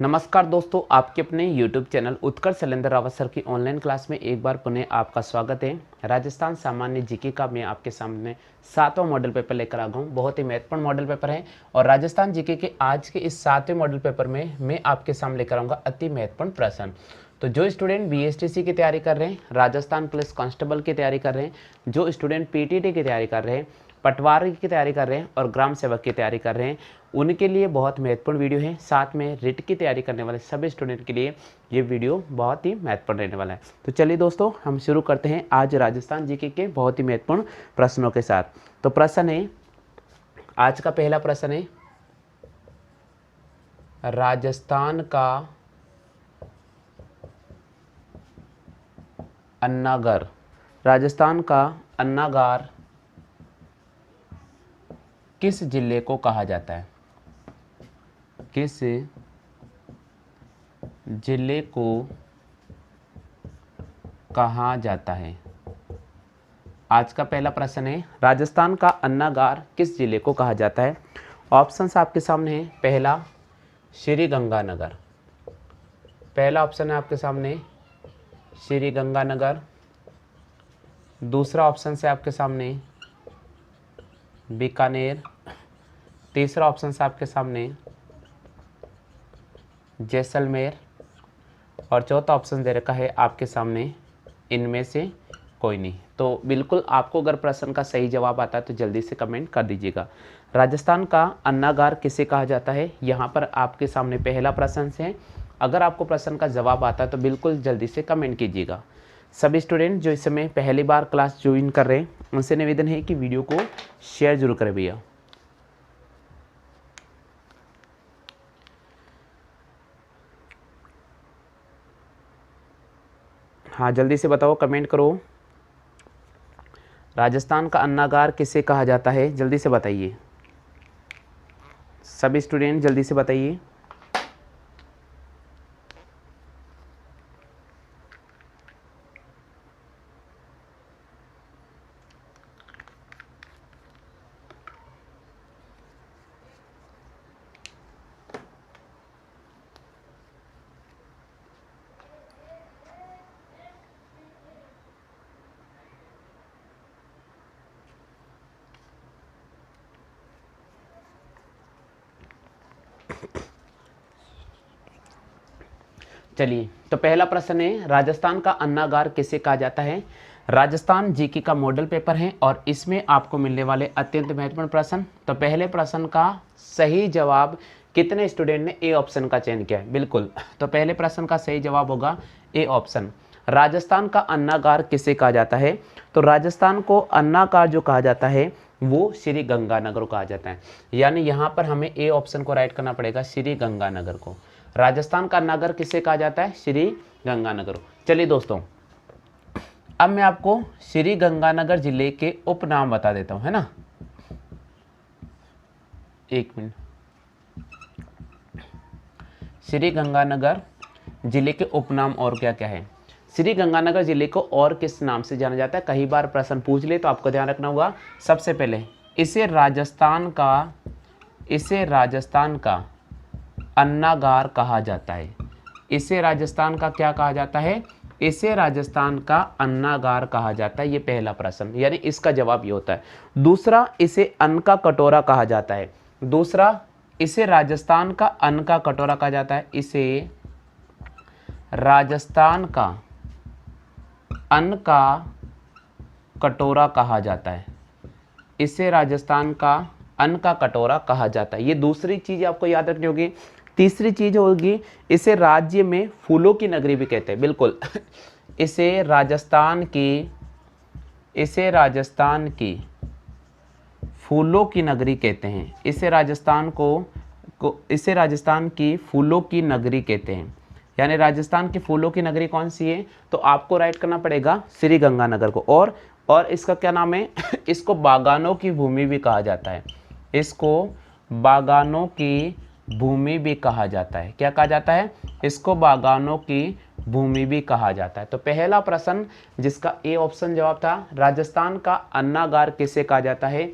नमस्कार दोस्तों, आपके अपने YouTube चैनल उत्कर्ष शैलेंद्र रावत सर की ऑनलाइन क्लास में एक बार पुनः आपका स्वागत है। राजस्थान सामान्य जीके का मैं आपके सामने 7वां मॉडल पेपर लेकर आ गया हूँ। बहुत ही महत्वपूर्ण मॉडल पेपर है और राजस्थान जीके के आज के इस 7वें मॉडल पेपर में मैं आपके सामने लेकर आऊँगा अति महत्वपूर्ण प्रश्न। तो जो स्टूडेंट BSTC की तैयारी कर रहे हैं, राजस्थान पुलिस कांस्टेबल की तैयारी कर रहे हैं, जो स्टूडेंट PTT की तैयारी कर रहे हैं, पटवारी की तैयारी कर रहे हैं और ग्राम सेवक की तैयारी कर रहे हैं, उनके लिए बहुत महत्वपूर्ण वीडियो है। साथ में रिट की तैयारी करने वाले सभी स्टूडेंट के लिए ये वीडियो बहुत ही महत्वपूर्ण रहने वाला है। तो चलिए दोस्तों, हम शुरू करते हैं आज राजस्थान जीके के बहुत ही महत्वपूर्ण प्रश्नों के साथ। तो प्रश्न है, आज का पहला प्रश्न है, राजस्थान का अन्नागार, राजस्थान का अन्नागार किस जिले को कहा जाता है? किस जिले को कहा जाता है? आज का पहला प्रश्न है, राजस्थान का अन्नागार किस जिले को कहा जाता है? ऑप्शंस आपके सामने है। पहला श्री गंगानगर, पहला ऑप्शन है आपके सामने श्री गंगानगर। दूसरा ऑप्शन है आपके सामने बीकानेर। तीसरा ऑप्शन है आपके सामने जैसलमेर और चौथा ऑप्शन दे रखा है आपके सामने इनमें से कोई नहीं। तो बिल्कुल आपको अगर प्रश्न का सही जवाब आता है तो जल्दी से कमेंट कर दीजिएगा। राजस्थान का अन्नागार किसे कहा जाता है? यहाँ पर आपके सामने पहला प्रश्न है। अगर आपको प्रश्न का जवाब आता है तो बिल्कुल जल्दी से कमेंट कीजिएगा। सभी स्टूडेंट जो इस समय पहली बार क्लास ज्वाइन कर रहे हैं उनसे निवेदन है कि वीडियो को शेयर जरूर करें भैया। हाँ, जल्दी से बताओ, कमेंट करो। राजस्थान का अन्नागार किसे कहा जाता है? जल्दी से बताइए, सभी स्टूडेंट जल्दी से बताइए। चलिए, तो पहला प्रश्न है, राजस्थान का अन्नागार किसे कहा जाता है? राजस्थान जीके का मॉडल पेपर है और इसमें आपको मिलने वाले अत्यंत महत्वपूर्ण प्रश्न। तो पहले प्रश्न का सही जवाब कितने स्टूडेंट ने ए ऑप्शन का चयन किया है? बिल्कुल, तो पहले प्रश्न का सही जवाब होगा ए ऑप्शन। राजस्थान का अन्नागार किसे कहा जाता है? तो राजस्थान को अन्नागार जो कहा जाता है वो श्री गंगानगर को कहा जाता है। यानी यहाँ पर हमें ए ऑप्शन को राइट करना पड़ेगा, श्री गंगानगर को। राजस्थान का नगर किसे कहा जाता है? श्री गंगानगर। चलिए दोस्तों, अब मैं आपको श्री गंगानगर जिले के उपनाम बता देता हूं, है ना। एक मिनट। श्री गंगानगर जिले के उपनाम और क्या क्या है? श्री गंगानगर जिले को और किस नाम से जाना जाता है? कई बार प्रश्न पूछ ले तो आपको ध्यान रखना होगा। सबसे पहले इसे राजस्थान का अन्नागार कहा जाता है। इसे राजस्थान का क्या कहा जाता है? इसे राजस्थान का अन्नागार कहा जाता है। ये पहला प्रश्न, यानी इसका जवाब ये होता है। दूसरा, इसे अन्न का कटोरा कहा जाता है। दूसरा, इसे राजस्थान का अन्न का कटोरा कहा जाता है। इसे राजस्थान का अन्न का कटोरा कहा जाता है। इसे राजस्थान का अन्न का कटोरा कहा जाता है। ये दूसरी चीज आपको याद रखनी होगी। तीसरी चीज होगी, इसे राज्य में फूलों की नगरी भी कहते हैं। बिल्कुल इसे राजस्थान की फूलों की नगरी कहते हैं। इसे राजस्थान की फूलों की नगरी कहते हैं। यानी राजस्थान की फूलों की नगरी कौन सी है? तो आपको राइट करना पड़ेगा श्री गंगानगर को। और इसका क्या नाम है? इसको बागानों की भूमि भी कहा जाता है। इसको बागानों की भूमि भी कहा जाता है। क्या कहा जाता है? इसको बागानों की भूमि भी कहा जाता है। तो पहला प्रश्न जिसका ए ऑप्शन जवाब था, राजस्थान का अन्नागार किसे कहा जाता है?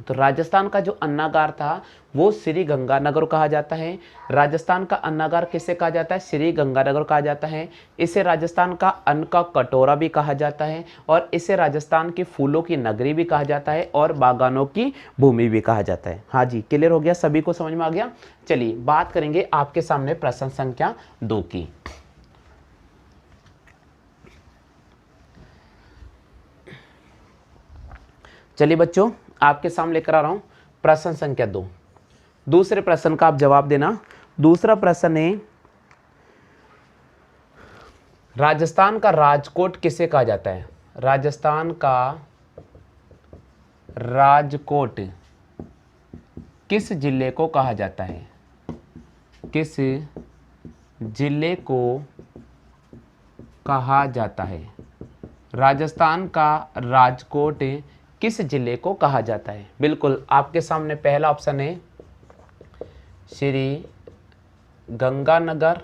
तो राजस्थान का जो अन्नागार था वो श्री गंगानगर कहा जाता है। राजस्थान का अन्नागार किसे कहा जाता है? श्री गंगानगर कहा जाता है। इसे राजस्थान का अन्न का कटोरा भी कहा जाता है और इसे राजस्थान के फूलों की नगरी भी कहा जाता है और बागानों की भूमि भी कहा जाता है। हाँ जी, क्लियर हो गया, सभी को समझ में आ गया। चलिए बात करेंगे आपके सामने प्रश्न संख्या 2 की। चलिए बच्चों, आपके सामने लेकर आ रहा हूं प्रश्न संख्या 2। दूसरे प्रश्न का आप जवाब देना। दूसरा प्रश्न है, राजस्थान का राजकोट किसे कहा जाता है? राजस्थान का राजकोट किस जिले को कहा जाता है? किस जिले को कहा जाता है? राजस्थान का राजकोट किस जिले को कहा जाता है? बिल्कुल, आपके सामने पहला ऑप्शन है श्री गंगानगर,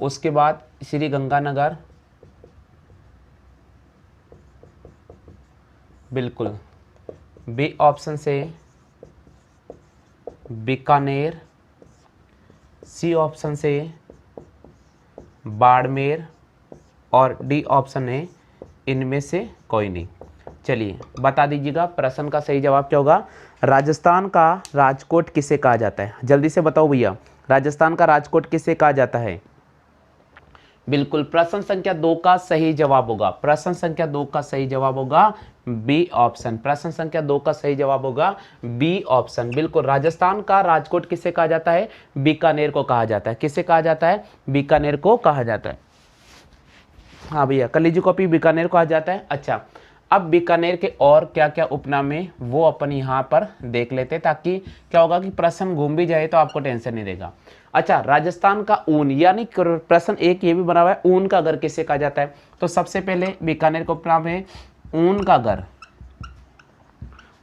उसके बाद श्री गंगानगर, बिल्कुल बी ऑप्शन से बीकानेर, सी ऑप्शन से बाड़मेर और डी ऑप्शन है इनमें से कोई नहीं। चलिए बता दीजिएगा प्रश्न का सही जवाब क्या होगा। राजस्थान का राजकोट किसे कहा जाता है? जल्दी से बताओ भैया, राजस्थान का राजकोट किसे कहा जाता है? बिल्कुल, प्रश्न संख्या 2 का सही जवाब होगा, प्रश्न संख्या 2 का सही जवाब होगा बी ऑप्शन। प्रश्न संख्या 2 का सही जवाब होगा बी ऑप्शन। बिल्कुल, राजस्थान का राजकोट किसे कहा जाता है? बीकानेर को कहा जाता है। किसे कहा जाता है? बीकानेर को कहा जाता है। हाँ भैया, कर लीजिए कॉपी, बीकानेर को कहा जाता है। अच्छा, अब बीकानेर के और क्या क्या उपनाम है वो अपन यहाँ पर देख लेते हैं, ताकि क्या होगा कि प्रश्न घूम भी जाए तो आपको टेंशन नहीं रहेगा। अच्छा, राजस्थान का ऊन, यानी प्रश्न एक ये भी बना हुआ है, ऊन का घर किसे कहा जाता है? तो सबसे पहले बीकानेर का उपनाम है ऊन का घर।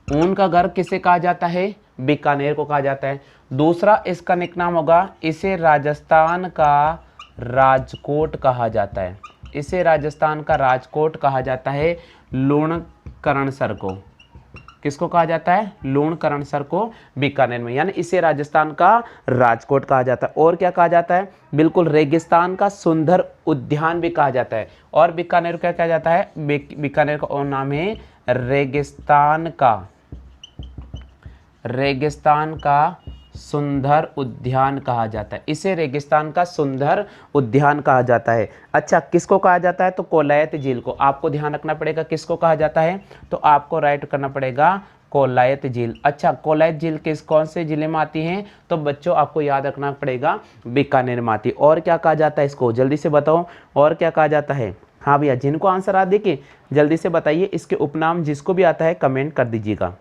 ऊन का घर किसे कहा जाता है? बीकानेर को कहा जाता है। दूसरा इसका निकनाम होगा, इसे राजस्थान का राजकोट कहा जाता है। इसे राजस्थान का राजकोट कहा जाता है लूणकरणसर को। किसको कहा जाता है? लूणकरणसर को, बीकानेर में, यानी इसे राजस्थान का राजकोट कहा जाता है। और क्या कहा जाता है? बिल्कुल, रेगिस्तान का सुंदर उद्यान भी कहा जाता है। और बीकानेर को क्या कहा जाता है? बीकानेर का और नाम है रेगिस्तान का सुंदर उद्यान कहा जाता है। इसे रेगिस्तान का सुंदर उद्यान कहा जाता है। अच्छा, किसको कहा जाता है? तो कोलायत झील को। आपको ध्यान रखना पड़ेगा किसको कहा जाता है, तो आपको राइट करना पड़ेगा कोलायत झील। अच्छा, कोलायत झील कौन से जिले में आती है? तो बच्चों आपको याद रखना पड़ेगा बीकानेर में आती है। और क्या कहा जाता है इसको, जल्दी से बताओ, और क्या कहा जाता है? हाँ भैया, जिनको आंसर आ देखिए जल्दी से बताइए, इसके उपनाम जिसको भी आता है कमेंट कर दीजिएगा।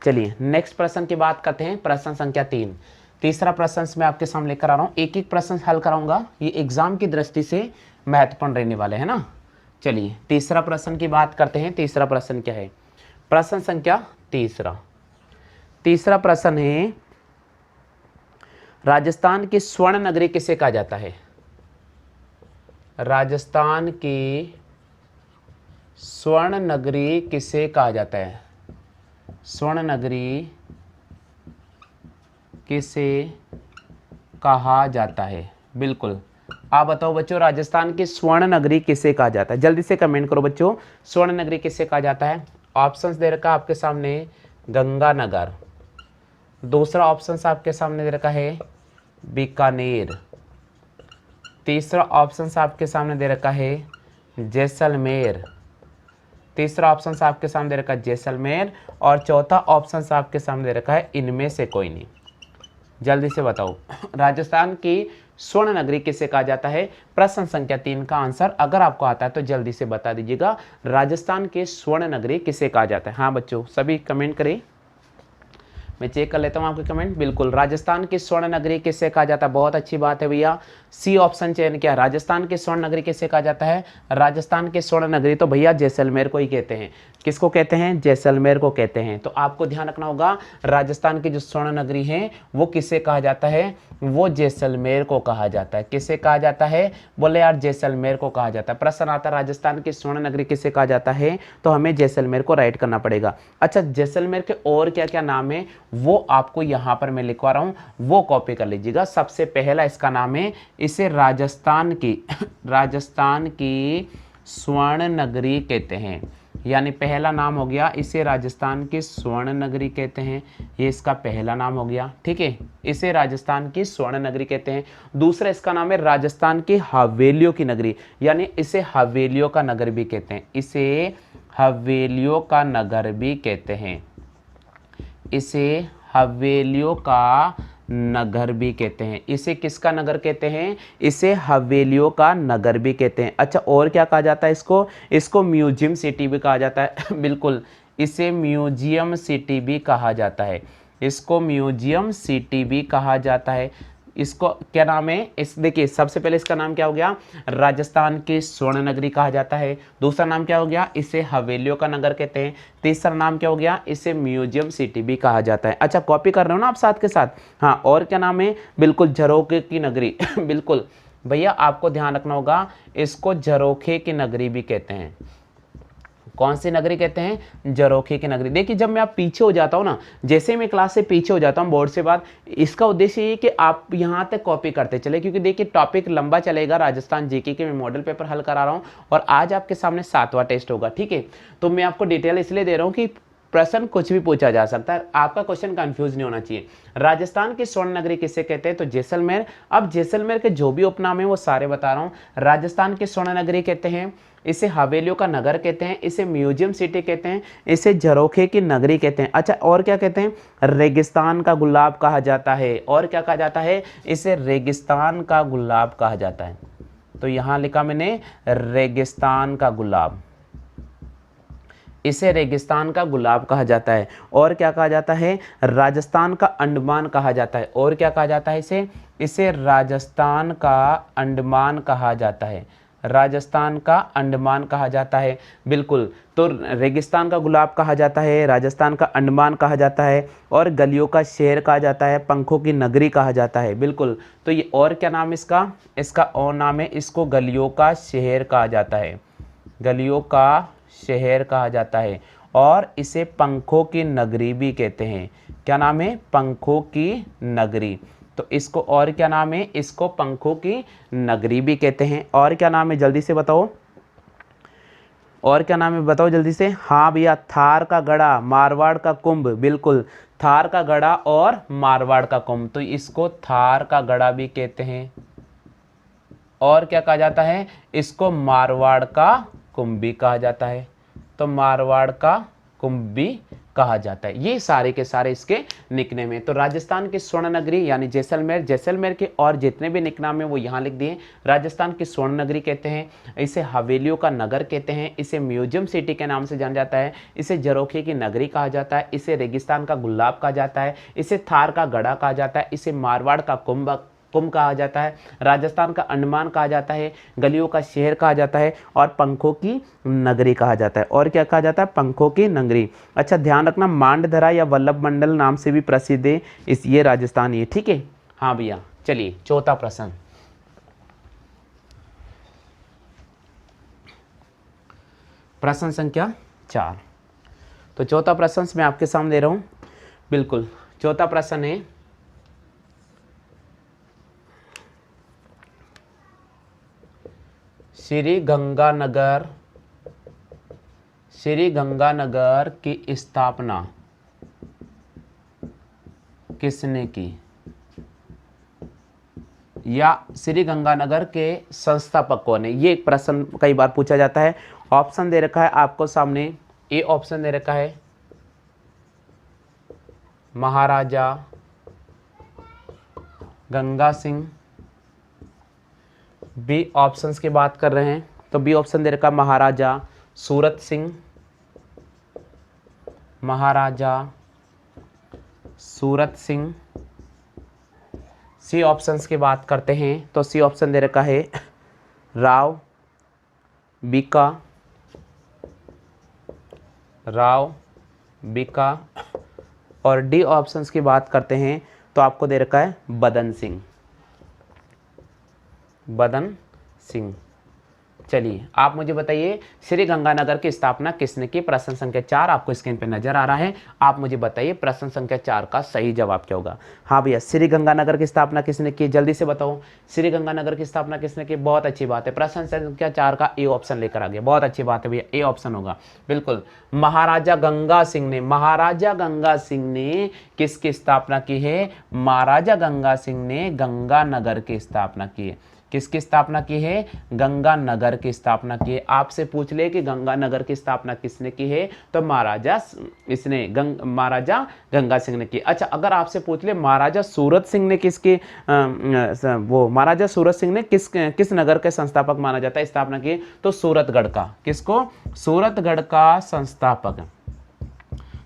चलिए नेक्स्ट प्रश्न की बात करते हैं, प्रश्न संख्या 3। तीसरा प्रश्न मैं आपके सामने लेकर आ रहा हूँ, एक एक प्रश्न हल कराऊंगा, ये एग्जाम की दृष्टि से महत्वपूर्ण रहने वाले हैं ना। चलिए तीसरा प्रश्न की बात करते हैं। तीसरा प्रश्न क्या है? प्रश्न संख्या तीसरा प्रश्न है, राजस्थान की स्वर्ण नगरी किसे कहा जाता है? राजस्थान की स्वर्ण नगरी किसे कहा जाता है? स्वर्ण नगरी किसे कहा जाता है? बिल्कुल, आप बताओ बच्चों, राजस्थान की स्वर्ण नगरी किसे कहा जाता है? जल्दी से कमेंट करो बच्चों, स्वर्ण नगरी किसे कहा जाता है? ऑप्शंस दे रखा आपके सामने, गंगानगर। दूसरा ऑप्शन आपके सामने दे रखा है बीकानेर। तीसरा ऑप्शन आपके सामने दे रखा है जैसलमेर। तीसरा ऑप्शन आपके सामने दे रखा है जैसलमेर। और चौथा ऑप्शन आपके सामने दे रखा है इनमें से कोई नहीं। जल्दी से बताओ, राजस्थान की स्वर्ण नगरी किसे कहा जाता है? प्रश्न संख्या 3 का आंसर अगर आपको आता है तो जल्दी से बता दीजिएगा, राजस्थान के स्वर्ण नगरी किसे कहा जाता है? हाँ बच्चों, सभी कमेंट करें, मैं चेक कर लेता हूँ आपके कमेंट। बिल्कुल, राजस्थान की स्वर्ण नगरी किससे कहा जाता है? बहुत अच्छी बात है भैया, सी ऑप्शन चयन किया। राजस्थान की स्वर्ण नगरी किससे कहा जाता है? राजस्थान की स्वर्ण नगरी तो भैया जैसलमेर को ही कहते हैं। किसको कहते हैं? जैसलमेर को कहते हैं। तो आपको ध्यान रखना होगा, राजस्थान की जो स्वर्ण नगरी है वो किससे कहा जाता है? वो जैसलमेर को कहा जाता है। किसे कहा जाता है? बोले यार जैसलमेर को कहा जाता है। प्रश्न आता है राजस्थान की स्वर्ण नगरी किसे कहा जाता है, तो हमें जैसलमेर को राइट करना पड़ेगा। अच्छा, जैसलमेर के और क्या क्या नाम है वो आपको यहाँ पर मैं लिखवा रहा हूँ, वो कॉपी कर लीजिएगा। सबसे पहला इसका नाम है, इसे राजस्थान की राजस्थान की स्वर्ण नगरी कहते हैं। यानी पहला नाम हो गया, इसे राजस्थान की स्वर्ण नगरी कहते हैं। ये इसका पहला नाम हो गया, ठीक है, इसे राजस्थान की स्वर्ण नगरी कहते हैं। दूसरा इसका नाम है राजस्थान की हवेलियों की नगरी, यानी इसे हवेलियों का नगर भी कहते हैं। इसे हवेलियों का नगर भी कहते हैं। इसे हवेलियों का नगर भी कहते हैं। इसे किसका नगर कहते हैं? इसे हवेलियों का नगर भी कहते हैं। अच्छा, और क्या कहा जाता है इसको? इसको म्यूजियम सिटी भी कहा जाता है बिल्कुल, इसे म्यूजियम सिटी भी कहा जाता है। इसको म्यूजियम सिटी भी कहा जाता है। इसको क्या नाम है? इस देखिए, सबसे पहले इसका नाम क्या हो गया? राजस्थान की स्वर्ण नगरी कहा जाता है। दूसरा नाम क्या हो गया? इसे हवेलियों का नगर कहते हैं। तीसरा नाम क्या हो गया? इसे म्यूजियम सिटी भी कहा जाता है। अच्छा, कॉपी कर रहे हो ना आप साथ के साथ? हाँ, और क्या नाम है? बिल्कुल, झरोखे की नगरी बिल्कुल भैया, आपको ध्यान रखना होगा, इसको झरोखे की नगरी भी कहते हैं। कौन सी नगरी कहते हैं? झरोखे की नगरी। देखिए, जब मैं आप पीछे हो जाता हूँ ना, जैसे मैं क्लास से पीछे हो जाता हूँ बोर्ड से बाद, इसका उद्देश्य ये कि आप यहाँ तक कॉपी करते चले, क्योंकि देखिए टॉपिक लंबा चलेगा। राजस्थान जीके के मैं मॉडल पेपर हल करा रहा हूँ और आज आपके सामने 7वां टेस्ट होगा, ठीक है। तो मैं आपको डिटेल इसलिए दे रहा हूँ कि प्रश्न कुछ भी पूछा जा सकता है, आपका क्वेश्चन कंफ्यूज नहीं होना चाहिए। राजस्थान की स्वर्ण नगरी किसे कहते हैं? तो जैसलमेर। अब जैसलमेर के जो भी उपनाम है वो सारे बता रहा हूँ। राजस्थान की स्वर्ण नगरी कहते हैं, इसे हवेलियों का नगर कहते हैं, इसे म्यूजियम सिटी कहते हैं, इसे झरोखे की नगरी कहते हैं। अच्छा, और क्या कहते हैं? रेगिस्तान का गुलाब कहा जाता है। और क्या कहा जाता है? इसे रेगिस्तान का गुलाब कहा जाता है। तो यहां लिखा मैंने रेगिस्तान का गुलाब, इसे रेगिस्तान का गुलाब कहा जाता है। और क्या कहा जाता है? राजस्थान का अंडमान कहा जाता है। और क्या कहा जाता है इसे? इसे राजस्थान का अंडमान कहा जाता है। राजस्थान का अंडमान कहा जाता है, बिल्कुल। तो रेगिस्तान का गुलाब कहा जाता है, राजस्थान का अंडमान कहा जाता है, और गलियों का शहर कहा जाता है, पंखों की नगरी कहा जाता है, बिल्कुल। तो ये और क्या नाम इसका? इसका और नाम है, इसको गलियों का शहर कहा जाता है। गलियों का शहर कहा जाता है, और इसे पंखों की नगरी भी कहते हैं। क्या नाम है? पंखों की नगरी। तो इसको और क्या नाम है? इसको पंखों की नगरी भी कहते हैं। और क्या नाम है? जल्दी से बताओ, और क्या नाम है बताओ जल्दी से। हाँ भैया, थार का गढ़ा, मारवाड़ का कुंभ, बिल्कुल, थार का गढ़ा और मारवाड़ का कुंभ। तो इसको थार का गढ़ा भी कहते हैं। और क्या कहा जाता है? इसको मारवाड़ का कुंभ भी कहा जाता है। तो मारवाड़ का कुंभ भी कहा जाता है। ये सारे के सारे इसके निकनेम है। तो राजस्थान की स्वर्ण नगरी यानी जैसलमेर, जैसलमेर के और जितने भी निकनाम है वो यहाँ लिख दिए। राजस्थान की स्वर्ण नगरी कहते हैं, इसे हवेलियों का नगर कहते हैं, इसे म्यूजियम सिटी के नाम से जाना जाता है, इसे झरोखे की नगरी कहा जाता है, इसे रेगिस्तान का गुलाब कहा जाता है, इसे थार का गढ़ा कहा जाता है, इसे मारवाड़ का कुंभ कहा जाता है, राजस्थान का अंडमान कहा जाता है, गलियों का शहर कहा जाता है, और पंखों की नगरी कहा जाता है। और क्या कहा जाता है? पंखों की नगरी। अच्छा, ध्यान रखना, मांडधरा या वल्लभ मंडल नाम से भी प्रसिद्ध है इस ये राजस्थान है, ठीक है। हाँ भैया, चलिए चौथा प्रश्न। प्रश्न संख्या 4। तो चौथा प्रश्न मैं आपके सामने दे रहा हूं, बिल्कुल। चौथा प्रश्न है, श्री गंगानगर की स्थापना किसने की? या श्री गंगानगर के संस्थापक कौन है? ये एक प्रश्न कई बार पूछा जाता है। ऑप्शन दे रखा है आपको सामने। ए ऑप्शन दे रखा है महाराजा गंगा सिंह। बी ऑप्शंस की बात कर रहे हैं तो बी ऑप्शन दे रखा महाराजा सूरत सिंह, महाराजा सूरत सिंह। सी ऑप्शंस की बात करते हैं तो सी ऑप्शन दे रखा है राव बीका। और डी ऑप्शंस की बात करते हैं तो आपको दे रखा है बदन सिंह, बदन सिंह। चलिए आप मुझे बताइए श्री गंगानगर की स्थापना किसने की? प्रश्न संख्या 4 आपको स्क्रीन पे नजर आ रहा है। आप मुझे बताइए प्रश्न संख्या 4 का सही जवाब क्या होगा? हाँ भैया, श्री गंगानगर की स्थापना किसने की? जल्दी से बताओ, श्री गंगानगर की स्थापना किसने की? बहुत अच्छी बात है, प्रश्न संख्या 4 का ए ऑप्शन लेकर आ गया, बहुत अच्छी बात है भैया, ए ऑप्शन होगा बिल्कुल। महाराजा गंगा सिंह ने, महाराजा गंगा सिंह ने किसकी स्थापना की है? महाराजा गंगा सिंह ने गंगानगर की स्थापना की है। किसकी स्थापना की है? गंगानगर की स्थापना की है। आपसे पूछ ले कि गंगानगर की स्थापना किसने की है, तो महाराजा महाराजा गंगा सिंह ने की। अच्छा, अगर आपसे पूछ ले महाराजा सूरत सिंह ने किसकी वो महाराजा सूरत सिंह ने किस नगर के संस्थापक माना जाता है, स्थापना की? तो सूरतगढ़ का। किसको? सूरतगढ़ का संस्थापक,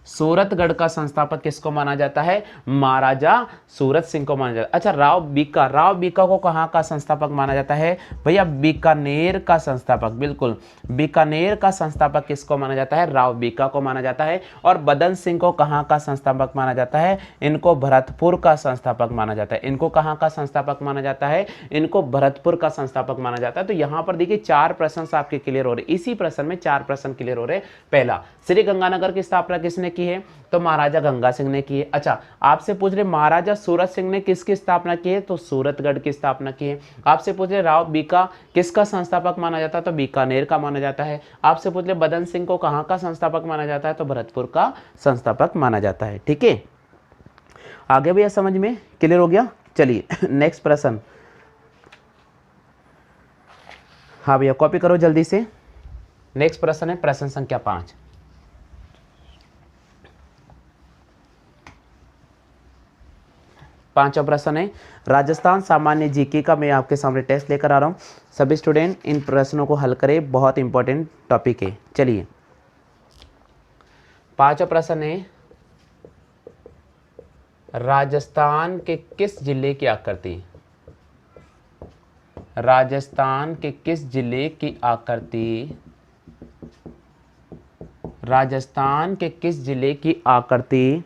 सूरतगढ़ का संस्थापक किसको माना जाता है? महाराजा सूरत सिंह को माना जाता है। अच्छा, राव बीका को कहाँ का संस्थापक माना जाता है? भैया बीकानेर का संस्थापक, बिल्कुल बीकानेर का संस्थापक किसको माना जाता है? राव बीका को माना जाता है। और बदन सिंह को कहाँ का संस्थापक माना जाता है? इनको भरतपुर का संस्थापक माना जाता है। इनको कहाँ का संस्थापक माना जाता है? इनको भरतपुर का संस्थापक माना जाता है। तो यहाँ पर देखिए 4 प्रश्न आपके क्लियर हो रहे, इसी प्रश्न में 4 प्रश्न क्लियर हो रहे। पहला, श्री गंगानगर की स्थापना किसने की है? तो महाराजा गंगा सिंह ने की है। अच्छा, आपसे पूछ रहे महाराजा सूरत सिंह ने किसकी स्थापना की है? तो सूरतगढ़ की स्थापना की है। आपसे पूछ रहे राव बीका किसका संस्थापक माना जाता है? तो बीकानेर का माना जाता है। आपसे पूछ रहे बदन सिंह को कहाँ का संस्थापक माना जाता है? तो भरतपुर का संस्थापक माना जाता है। ठीक है, आगे भैया समझ में क्लियर हो गया? चलिए नेक्स्ट प्रश्न। हाँ भैया कॉपी करो जल्दी से। नेक्स्ट प्रश्न है प्रश्न संख्या 5। पांचवा प्रश्न है राजस्थान सामान्य जीके का। मैं आपके सामने टेस्ट लेकर आ रहा हूं, सभी स्टूडेंट इन प्रश्नों को हल करें, बहुत इंपॉर्टेंट टॉपिक है। चलिए पांचवा प्रश्न है राजस्थान के किस जिले की आकृति, राजस्थान के किस जिले की आकृति, राजस्थान के किस जिले की आकृति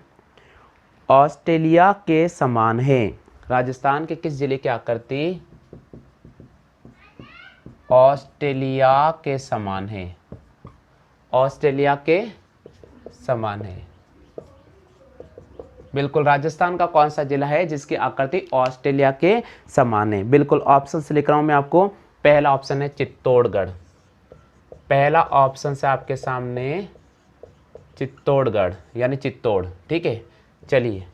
ऑस्ट्रेलिया के समान है? राजस्थान के किस जिले की आकृति ऑस्ट्रेलिया के समान है? ऑस्ट्रेलिया के समान है, बिल्कुल। राजस्थान का कौन सा जिला है जिसकी आकृति ऑस्ट्रेलिया के समान है? बिल्कुल ऑप्शन से लिख रहा हूं मैं आपको। पहला ऑप्शन है चित्तौड़गढ़, पहला ऑप्शन से आपके सामने चित्तौड़गढ़ यानी चित्तौड़, ठीक है। चलिए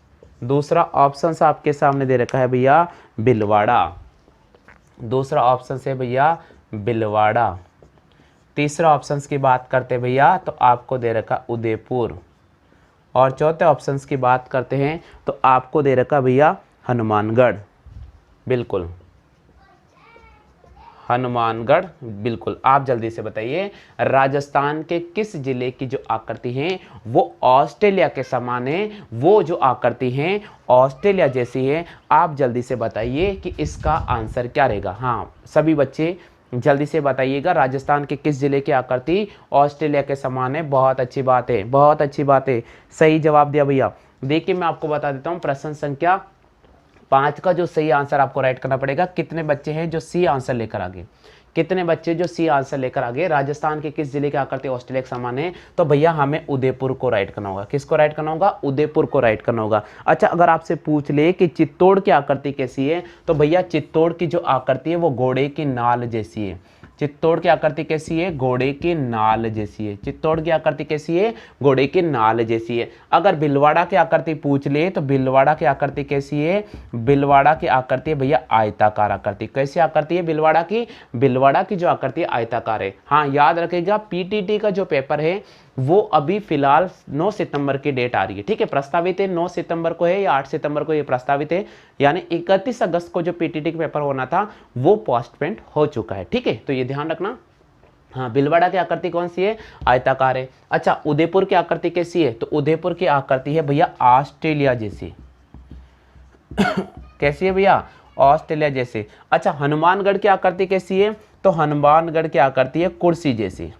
दूसरा ऑप्शन से आपके सामने दे रखा है भैया भिलवाड़ा, दूसरा ऑप्शन से भैया भिलवाड़ा। तीसरा ऑप्शन की बात करते हैं भैया तो आपको दे रखा उदयपुर, और चौथे ऑप्शन की बात करते हैं तो आपको दे रखा भैया हनुमानगढ़, बिल्कुल हनुमानगढ़, बिल्कुल। आप जल्दी से बताइए राजस्थान के किस जिले की जो आकृति है वो ऑस्ट्रेलिया के समान है, वो जो आकृति है ऑस्ट्रेलिया जैसी है। आप जल्दी से बताइए कि इसका आंसर क्या रहेगा। हाँ सभी बच्चे जल्दी से बताइएगा राजस्थान के किस जिले की आकृति ऑस्ट्रेलिया के समान है। बहुत अच्छी बात है, बहुत अच्छी बात है, सही जवाब दिया भैया। देखिए मैं आपको बता देता हूँ प्रश्न संख्या 5 का जो सही आंसर आपको राइट करना पड़ेगा। कितने बच्चे हैं जो सी आंसर लेकर आ गए, कितने बच्चे जो सी आंसर लेकर आ गए? राजस्थान के किस जिले की आकृति ऑस्ट्रेलिया के समान है? तो भैया हमें उदयपुर को राइट करना होगा। किसको राइट करना होगा? उदयपुर को राइट करना होगा। अच्छा अगर आपसे पूछ ले कि चित्तौड़ की आकृति कैसी है तो भैया चित्तौड़ की जो आकृति है वो घोड़े की नाल जैसी है। चित्तौड़ की आकृति कैसी है? घोड़े की नाल जैसी है। चित्तौड़ की आकृति कैसी है? घोड़े की नाल जैसी है। अगर भिलवाड़ा की आकृति पूछ ले तो भिलवाड़ा की आकृति कैसी है? भिलवाड़ा की आकृति है भैया आयताकार आकृति। कैसी आकृति है भिलवाड़ा की? भिलवाड़ा की जो आकृति है आयताकार है। हाँ याद रखिएगा पीटीटी का जो पेपर है वो अभी फिलहाल 9 सितंबर की डेट आ रही है, ठीक है। प्रस्तावित है 9 सितंबर को है या 8 सितंबर को ये प्रस्तावित है, यानी 31 अगस्त को जो पीटीटी का पेपर होना था वो पोस्टपोन हो चुका है, ठीक है। तो ये ध्यान रखना। हाँ भिलवाड़ा की आकृति कौन सी है? आयताकार है। अच्छा उदयपुर की आकृति कैसी है? तो उदयपुर की आकृति है भैया ऑस्ट्रेलिया जैसी कैसी है भैया? ऑस्ट्रेलिया जैसे। अच्छा हनुमानगढ़ की आकृति कैसी है? तो हनुमानगढ़ की आकृति है कुर्सी जैसी।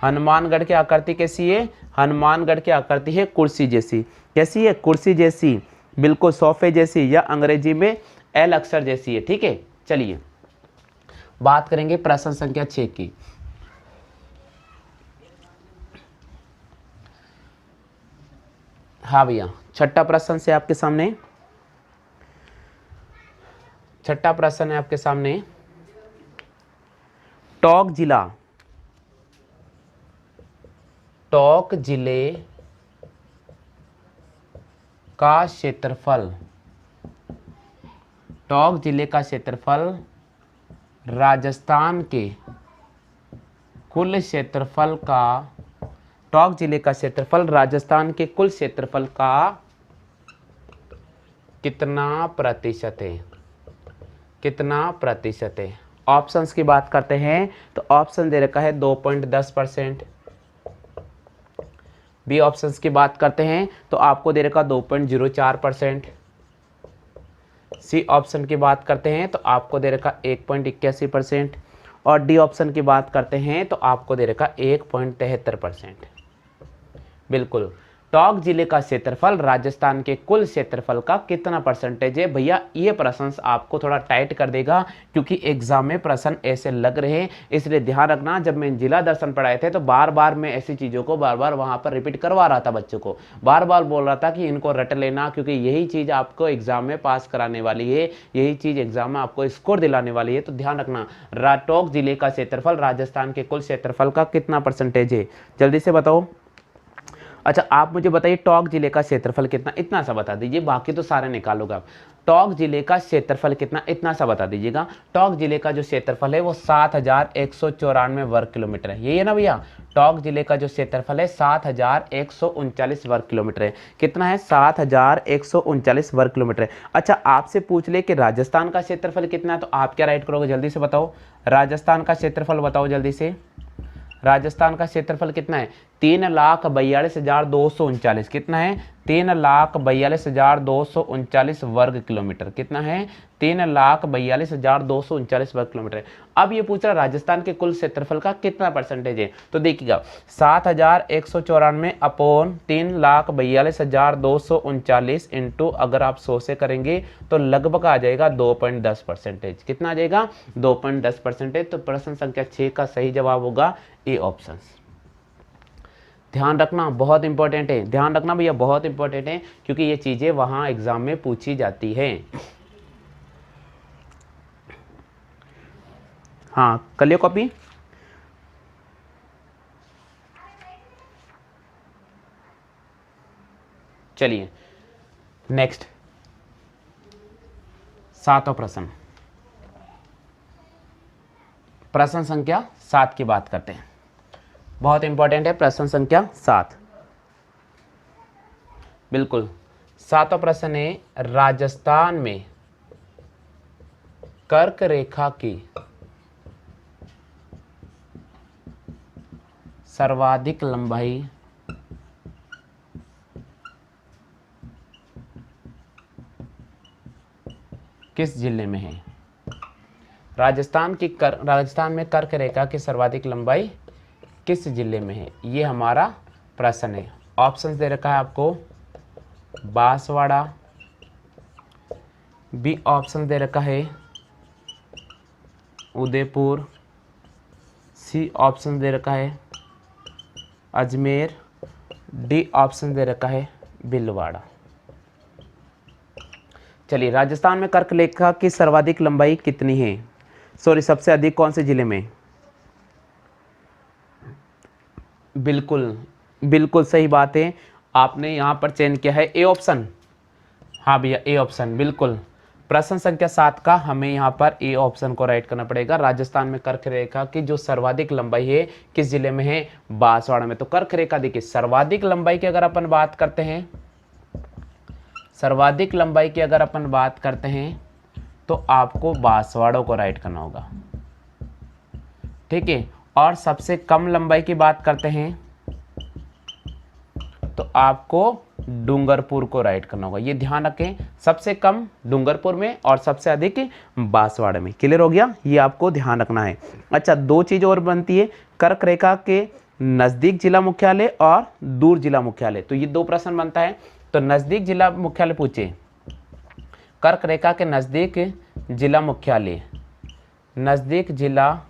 हनुमानगढ़ की आकृति कैसी है? हनुमानगढ़ की आकृति है कुर्सी जैसी। कैसी है? कुर्सी जैसी। बिल्कुल सोफे जैसी, या अंग्रेजी में एल अक्षर जैसी है, ठीक है। चलिए बात करेंगे प्रश्न संख्या 6 की। हाँ भैया, छठा प्रश्न से आपके सामने, छठा प्रश्न है आपके सामने। टोंक जिला, टोंक जिले का क्षेत्रफल, टोंक जिले का क्षेत्रफल राजस्थान के कुल क्षेत्रफल का, टोंक जिले का क्षेत्रफल राजस्थान के कुल क्षेत्रफल का कितना प्रतिशत है, कितना प्रतिशत है। ऑप्शंस की बात करते हैं तो ऑप्शन दे रखा है 2.10%। बी ऑप्शंस की बात करते हैं तो आपको दे रखा 2.04%। सी ऑप्शन की बात करते हैं तो आपको दे रखा 1.81%। और डी ऑप्शन की बात करते हैं तो आपको दे रखा 1.73%। बिल्कुल, टोंक जिले का क्षेत्रफल राजस्थान के कुल क्षेत्रफल का कितना परसेंटेज है। भैया ये प्रश्न आपको थोड़ा टाइट कर देगा, क्योंकि एग्जाम में प्रश्न ऐसे लग रहे हैं, इसलिए ध्यान रखना। जब मैं जिला दर्शन पढ़ाए थे तो बार बार मैं ऐसी चीज़ों को बार बार वहाँ पर रिपीट करवा रहा था, बच्चों को बार बार बोल रहा था कि इनको रट लेना, क्योंकि यही चीज़ आपको एग्जाम में पास कराने वाली है, यही चीज़ एग्जाम में आपको स्कोर दिलाने वाली है। तो ध्यान रखना, टोंक जिले का क्षेत्रफल राजस्थान के कुल क्षेत्रफल का कितना परसेंटेज है, जल्दी से बताओ। अच्छा आप मुझे बताइए टोंक जिले का क्षेत्रफल कितना, इतना सा बता दीजिए, बाकी तो सारे निकालोगे आप। टोंक जिले का क्षेत्रफल कितना, इतना सा बता दीजिएगा। टोंक जिले का जो क्षेत्रफल है वो 7194 वर्ग किलोमीटर है, यही है ना भैया। टोंक जिले का जो क्षेत्रफल है 7139 वर्ग किलोमीटर है। कितना है, 7139 वर्ग किलोमीटर है। अच्छा आपसे पूछ ले कि राजस्थान का क्षेत्रफल कितना है, तो आप क्या राइट करोगे, जल्दी से बताओ। राजस्थान का क्षेत्रफल बताओ जल्दी से। राजस्थान का क्षेत्रफल कितना है, 3,42,239। कितना है, 3,42,239 वर्ग किलोमीटर। कितना है, 3,42,239 वर्ग किलोमीटर। अब ये पूछ रहा राजस्थान के कुल क्षेत्रफल का कितना परसेंटेज है, तो देखिएगा 7194 अपॉन 3,42,239 इंटू अगर आप 100 से करेंगे तो लगभग आ जाएगा 2.10%। कितना आ जाएगा, 2.10%। तो प्रश्न संख्या 6 का सही जवाब होगा ए ऑप्शन। ध्यान रखना, बहुत इंपॉर्टेंट है, ध्यान रखना भैया, बहुत इंपॉर्टेंट है, क्योंकि ये चीजें वहां एग्जाम में पूछी जाती हैं। हाँ कर लियो कॉपी। चलिए नेक्स्ट, सातवां प्रश्न, प्रश्न संख्या 7 की बात करते हैं। बहुत इंपॉर्टेंट है प्रश्न संख्या 7। बिल्कुल, सातवां प्रश्न है, राजस्थान में कर्क रेखा की सर्वाधिक लंबाई किस जिले में है। राजस्थान में कर्क रेखा की सर्वाधिक लंबाई किस जिले में है, ये हमारा प्रश्न है। ऑप्शंस दे रखा है आपको, बांसवाड़ा, बी ऑप्शन दे रखा है उदयपुर, सी ऑप्शन दे रखा है अजमेर, डी ऑप्शन दे रखा है भीलवाड़ा। चलिए, राजस्थान में कर्क रेखा की सर्वाधिक लंबाई कितनी है, सॉरी सबसे अधिक कौन से जिले में। बिल्कुल बिल्कुल सही बात है, आपने यहाँ पर चयन किया है ए ऑप्शन। हाँ भैया ए ऑप्शन, बिल्कुल। प्रश्न संख्या 7 का हमें यहाँ पर ए ऑप्शन को राइट करना पड़ेगा। राजस्थान में कर्क रेखा की जो सर्वाधिक लंबाई है किस जिले में है, बांसवाड़ा में। तो कर्क रेखा देखिए, सर्वाधिक लंबाई की अगर अपन बात करते हैं, सर्वाधिक लंबाई की अगर अपन बात करते हैं तो आपको बांसवाड़ा को राइट करना होगा, ठीक है। और सबसे कम लंबाई की बात करते हैं तो आपको डूंगरपुर को राइट करना होगा। ये ध्यान रखें, सबसे कम डूंगरपुर में और सबसे अधिक बांसवाड़ा में। क्लियर हो गया, ये आपको ध्यान रखना है। अच्छा, दो चीज और बनती है, कर्क रेखा के नजदीक जिला मुख्यालय और दूर जिला मुख्यालय। तो ये दो प्रश्न बनता है। तो नज़दीक जिला मुख्यालय पूछे, कर्क रेखा के नज़दीक जिला मुख्यालय, नज़दीक जिला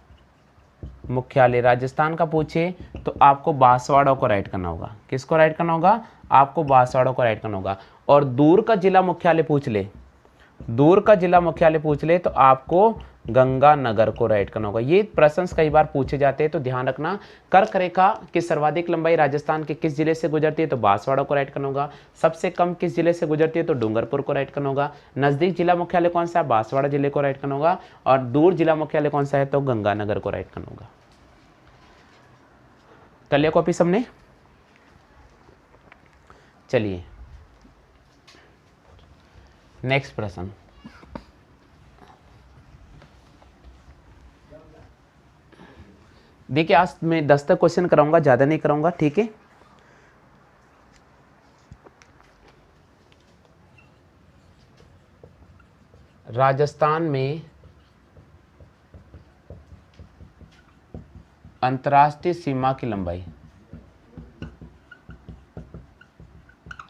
मुख्यालय राजस्थान का पूछे तो आपको बांसवाड़ा को राइट करना होगा। किसको राइट करना होगा? आपको बांसवाड़ा को राइट करना होगा। और दूर का जिला मुख्यालय पूछ ले, दूर का जिला मुख्यालय पूछ ले तो आपको गंगानगर को राइट करना होगा। ये प्रश्न कई बार पूछे जाते हैं तो ध्यान रखना। कर्क रेखा की सर्वाधिक लंबाई राजस्थान के किस जिले से गुजरती है? तो बांसवाड़ा को राइट करना होगा। सबसे कम किस जिले से गुजरती है? तो डूंगरपुर को राइट करना होगा। नजदीक जिला मुख्यालय कौन सा है? बांसवाड़ा जिले को राइट करना होगा। और दूर जिला मुख्यालय कौन सा है? तो गंगानगर को राइट करना होगा। कर लिया कॉपी सबने? चलिए नेक्स्ट प्रश्न। देखिए आज मैं 10 तक क्वेश्चन कराऊंगा, ज्यादा नहीं कराऊंगा, ठीक है। राजस्थान में अंतर्राष्ट्रीय सीमा की लंबाई,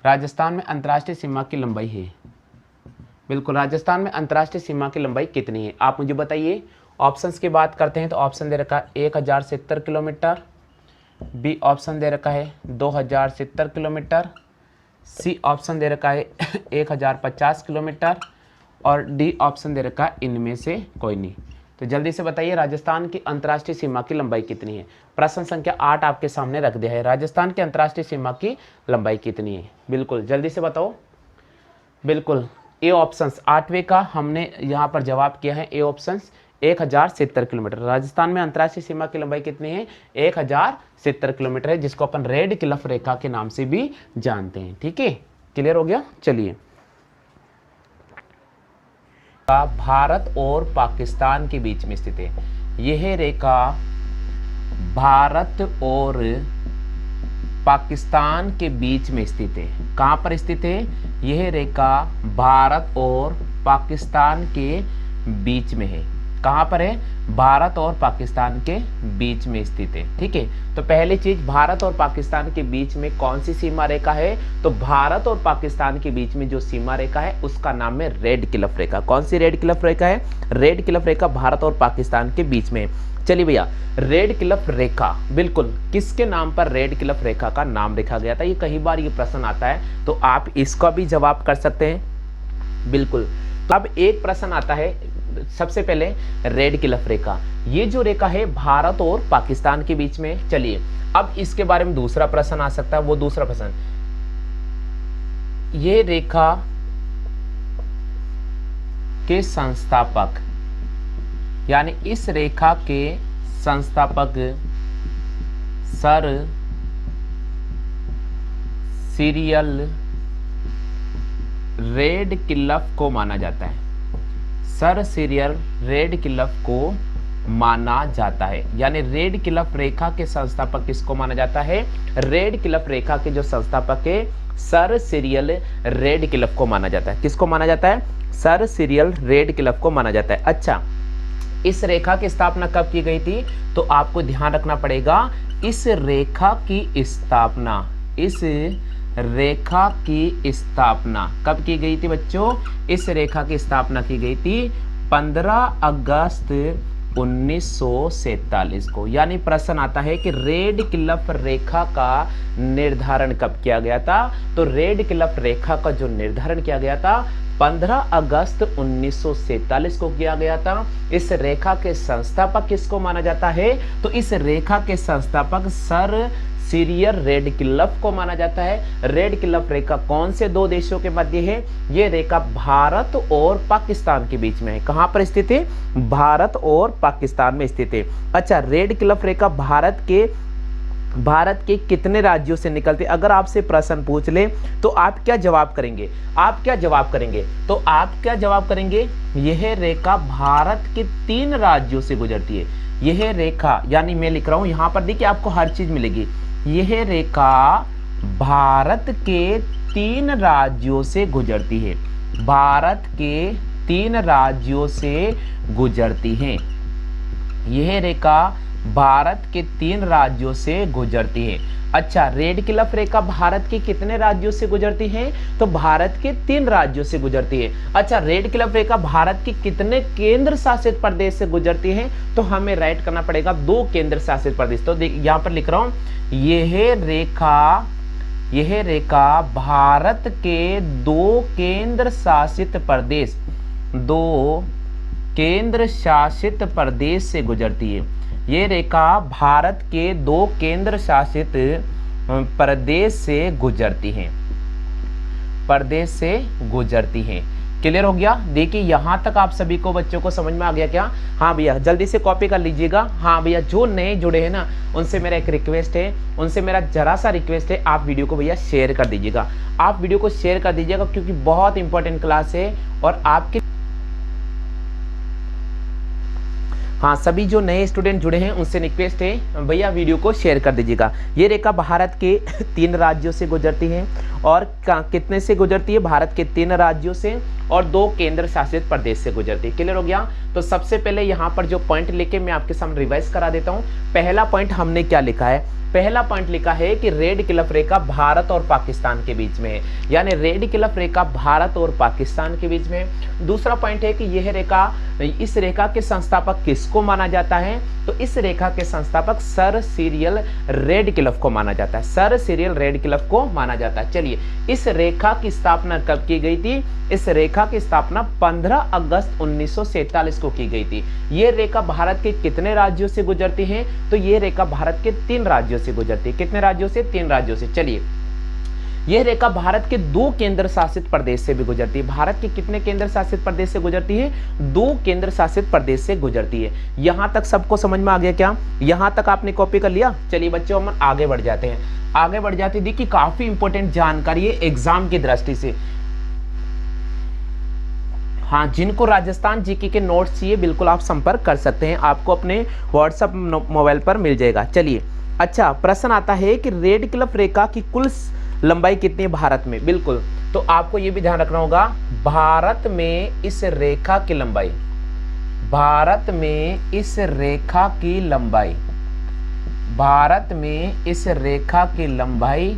राजस्थान में अंतर्राष्ट्रीय सीमा की लंबाई है, बिल्कुल राजस्थान में अंतर्राष्ट्रीय सीमा की लंबाई कितनी है आप मुझे बताइए। ऑप्शंस की बात करते हैं तो ऑप्शन दे रखा है 1070 किलोमीटर, बी ऑप्शन दे रखा है 2070 किलोमीटर, सी ऑप्शन दे रखा है 1050 किलोमीटर और डी ऑप्शन दे रखा है इनमें से कोई नहीं। तो जल्दी से बताइए राजस्थान की अंतर्राष्ट्रीय सीमा की लंबाई कितनी है। प्रश्न संख्या 8 आपके सामने रख दिया है, राजस्थान की अंतर्राष्ट्रीय सीमा की लंबाई कितनी है, बिल्कुल जल्दी से बताओ। बिल्कुल ए ऑप्शन 8वें का हमने यहाँ पर जवाब किया है, ए ऑप्शन 1070 किलोमीटर। राजस्थान में अंतर्राष्ट्रीय सीमा की लंबाई कितनी है? 1070 किलोमीटर है, जिसको अपन रेड क्लिफ रेखा के नाम से भी जानते हैं, ठीक है। क्लियर हो गया? चलिए भारत और पाकिस्तान के बीच में स्थित है, यह रेखा भारत और पाकिस्तान के बीच में स्थित है। कहां पर स्थित है? यह रेखा भारत और पाकिस्तान के बीच में है। कहां पर है? भारत और पाकिस्तान के बीच में स्थित है, ठीक है। तो पहली चीज, भारत और पाकिस्तान के बीच में कौन सी सीमा रेखा है? तो भारत और पाकिस्तान के बीच में जो सीमा रेखा है उसका नाम है रेड क्लिफ रेखा। कौन सी रेड क्लिफ रेखा है? रेड क्लिफ रेखा भारत और पाकिस्तान के बीच में। चलिए भैया, रेड क्लिफ रेखा बिल्कुल किसके नाम पर रेड क्लिफ रेखा का नाम रखा गया था? ये कई बार ये प्रश्न आता है तो आप इसका भी जवाब कर सकते हैं, बिल्कुल। तो अब एक प्रश्न आता है, सबसे पहले रेड क्लिफ रेखा, ये जो रेखा है भारत और पाकिस्तान के बीच में। चलिए अब इसके बारे में दूसरा प्रश्न आ सकता है, वो दूसरा प्रश्न, ये रेखा के संस्थापक, यानी इस रेखा के संस्थापक सर सिरिल रेड क्लिफ को माना जाता है। सर सिरिल रेड क्लिफ को माना जाता है, यानी रेड क्लिफ रेखा के संस्थापक किसको माना जाता है? रेड क्लिफ रेखा के जो संस्थापक है सर सिरिल रेड क्लिफ को माना जाता है। किसको माना जाता है? सर सिरिल रेड क्लिफ को माना जाता है। अच्छा, इस रेखा की स्थापना कब की गई थी? तो आपको ध्यान रखना पड़ेगा, इस रेखा की स्थापना, इस रेखा की स्थापना कब की गई थी बच्चों? इस रेखा की स्थापना की गई थी 15 अगस्त 1947 को। यानी प्रश्न आता है कि रेड क्लिफ रेखा का निर्धारण कब किया गया था? तो रेड क्लिफ रेखा का जो निर्धारण किया गया था 15 अगस्त 1947 को किया गया था। इस रेखा के संस्थापक किसको माना जाता है? तो इस रेखा के संस्थापक सर सिरिल रेड क्लिफ को माना जाता है। रेड क्लिफ रेखा कौन से दो देशों के मध्य है? ये रेखा भारत और पाकिस्तान के बीच में है। कहां पर स्थित है? भारत और पाकिस्तान में स्थित है। अच्छा, रेड क्लिफ रेखा भारत के कितने राज्यों से निकलते? अगर आपसे प्रश्न पूछ ले तो आप क्या जवाब करेंगे? आप क्या जवाब करेंगे? तो आप क्या जवाब करेंगे? यह रेखा भारत के 3 राज्यों से गुजरती है। यह रेखा, यानी मैं लिख रहा हूं यहां पर, देखिए आपको हर चीज मिलेगी। यह रेखा भारत के 3 राज्यों से गुजरती है। भारत के 3 राज्यों से गुजरती है। यह रेखा भारत के 3 राज्यों से गुजरती है। अच्छा, रेड क्लिफ रेखा भारत के कितने राज्यों से गुजरती है? तो भारत के 3 राज्यों से गुजरती है। अच्छा, रेड क्लिफ रेखा भारत के कितने केंद्र शासित प्रदेश से गुजरती है? तो हमें राइट करना पड़ेगा 2 केंद्र शासित प्रदेश। तो यहाँ पर लिख रहा हूं, यह रेखा भारत के 2 केंद्र शासित प्रदेश, 2 केंद्र शासित प्रदेश से गुजरती है। ये रेखा भारत के 2 केंद्र शासित प्रदेश से गुजरती है, क्लियर हो गया? देखिए यहां तक आप सभी को बच्चों को समझ में आ गया क्या? हाँ भैया, जल्दी से कॉपी कर लीजिएगा। हाँ भैया, जो नए जुड़े हैं ना, उनसे मेरा एक रिक्वेस्ट है, उनसे मेरा जरा सा रिक्वेस्ट है, आप वीडियो को भैया शेयर कर दीजिएगा। आप वीडियो को शेयर कर दीजिएगा क्योंकि बहुत इंपॉर्टेंट क्लास है। और आपके हाँ, सभी जो नए स्टूडेंट जुड़े हैं उनसे रिक्वेस्ट है, भैया वीडियो को शेयर कर दीजिएगा। ये रेखा भारत के 3 राज्यों से गुजरती है। और कितने से गुजरती है? भारत के 3 राज्यों से और 2 केंद्र शासित प्रदेश से गुजरती है। क्लियर हो गया? तो सबसे पहले यहाँ पर जो पॉइंट लेके मैं आपके सामने रिवाइज करा देता हूँ। पहला पॉइंट हमने क्या लिखा है? पहला पॉइंट लिखा है कि रेड क्लिफ रेखा भारत और पाकिस्तान के बीच में है, यानी रेड क्लिफ रेखा भारत और पाकिस्तान के बीच में है। दूसरा पॉइंट है कि यह रेखा, इस रेखा के संस्थापक किसको माना जाता है? तो इस रेखा के संस्थापक सर सिरिल रैडक्लिफ को माना जाता है, सर सिरिल रैडक्लिफ को माना जाता है। चलिए, इस रेखा की स्थापना कब की गई थी? इस रेखा की स्थापना 15 अगस्त 1947 को की गई थी। ये रेखा भारत के कितने राज्यों से गुजरती है? तो ये रेखा भारत के 3 राज्यों से गुजरती है। कितने राज्यों से? 3 राज्यों से। चलिए, यह रेखा भारत के 2 केंद्र शासित प्रदेश से भी गुजरती है। भारत के कितने केंद्र शासित प्रदेश से गुजरती है? 2 केंद्र शासित प्रदेश से गुजरती है। यहां तक सबको समझ में आ गया क्या? यहां तक आपने कॉपी कर लिया? चलिए बच्चों, हम आगे बढ़ जाते हैं। आगे बढ़ जाते हैं, देखिए काफी इंपॉर्टेंट जानकारी है एग्जाम की दृष्टि से। हाँ, जिनको राजस्थान जीके के नोट्स चाहिए बिल्कुल आप संपर्क कर सकते हैं, आपको अपने व्हाट्सएप मोबाइल पर मिल जाएगा। चलिए, अच्छा प्रश्न आता है कि रेड क्लिफ रेखा की कुल लंबाई कितनी है भारत में? बिल्कुल, तो आपको ये भी ध्यान रखना होगा, भारत में इस रेखा की लंबाई, भारत में इस रेखा की लंबाई, भारत में इस रेखा की लंबाई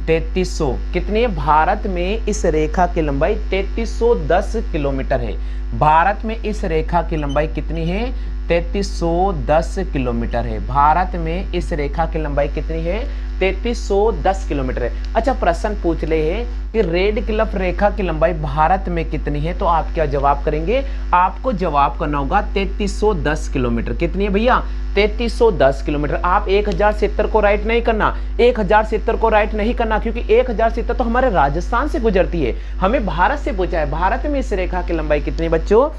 3300 कितनी है? भारत में इस रेखा की लंबाई 3310 किलोमीटर है। भारत में इस रेखा की लंबाई कितनी है? 3310 किलोमीटर है। भारत में इस रेखा की लंबाई कितनी है? 3310 किलोमीटर है। अच्छा, प्रश्न पूछ ले है कि रेड क्लिफ रेखा की लंबाई भारत में कितनी है? तो आप क्या जवाब करेंगे? आपको जवाब करना होगा 3310 किलोमीटर। कितनी है भैया? 3310 किलोमीटर। आप 1070 को राइट नहीं करना, 1070 को राइट नहीं करना, क्योंकि 1070 तो हमारे राजस्थान से गुजरती है। हमें भारत से पूछा है, भारत में इस रेखा की लंबाई कितनी है बच्चों?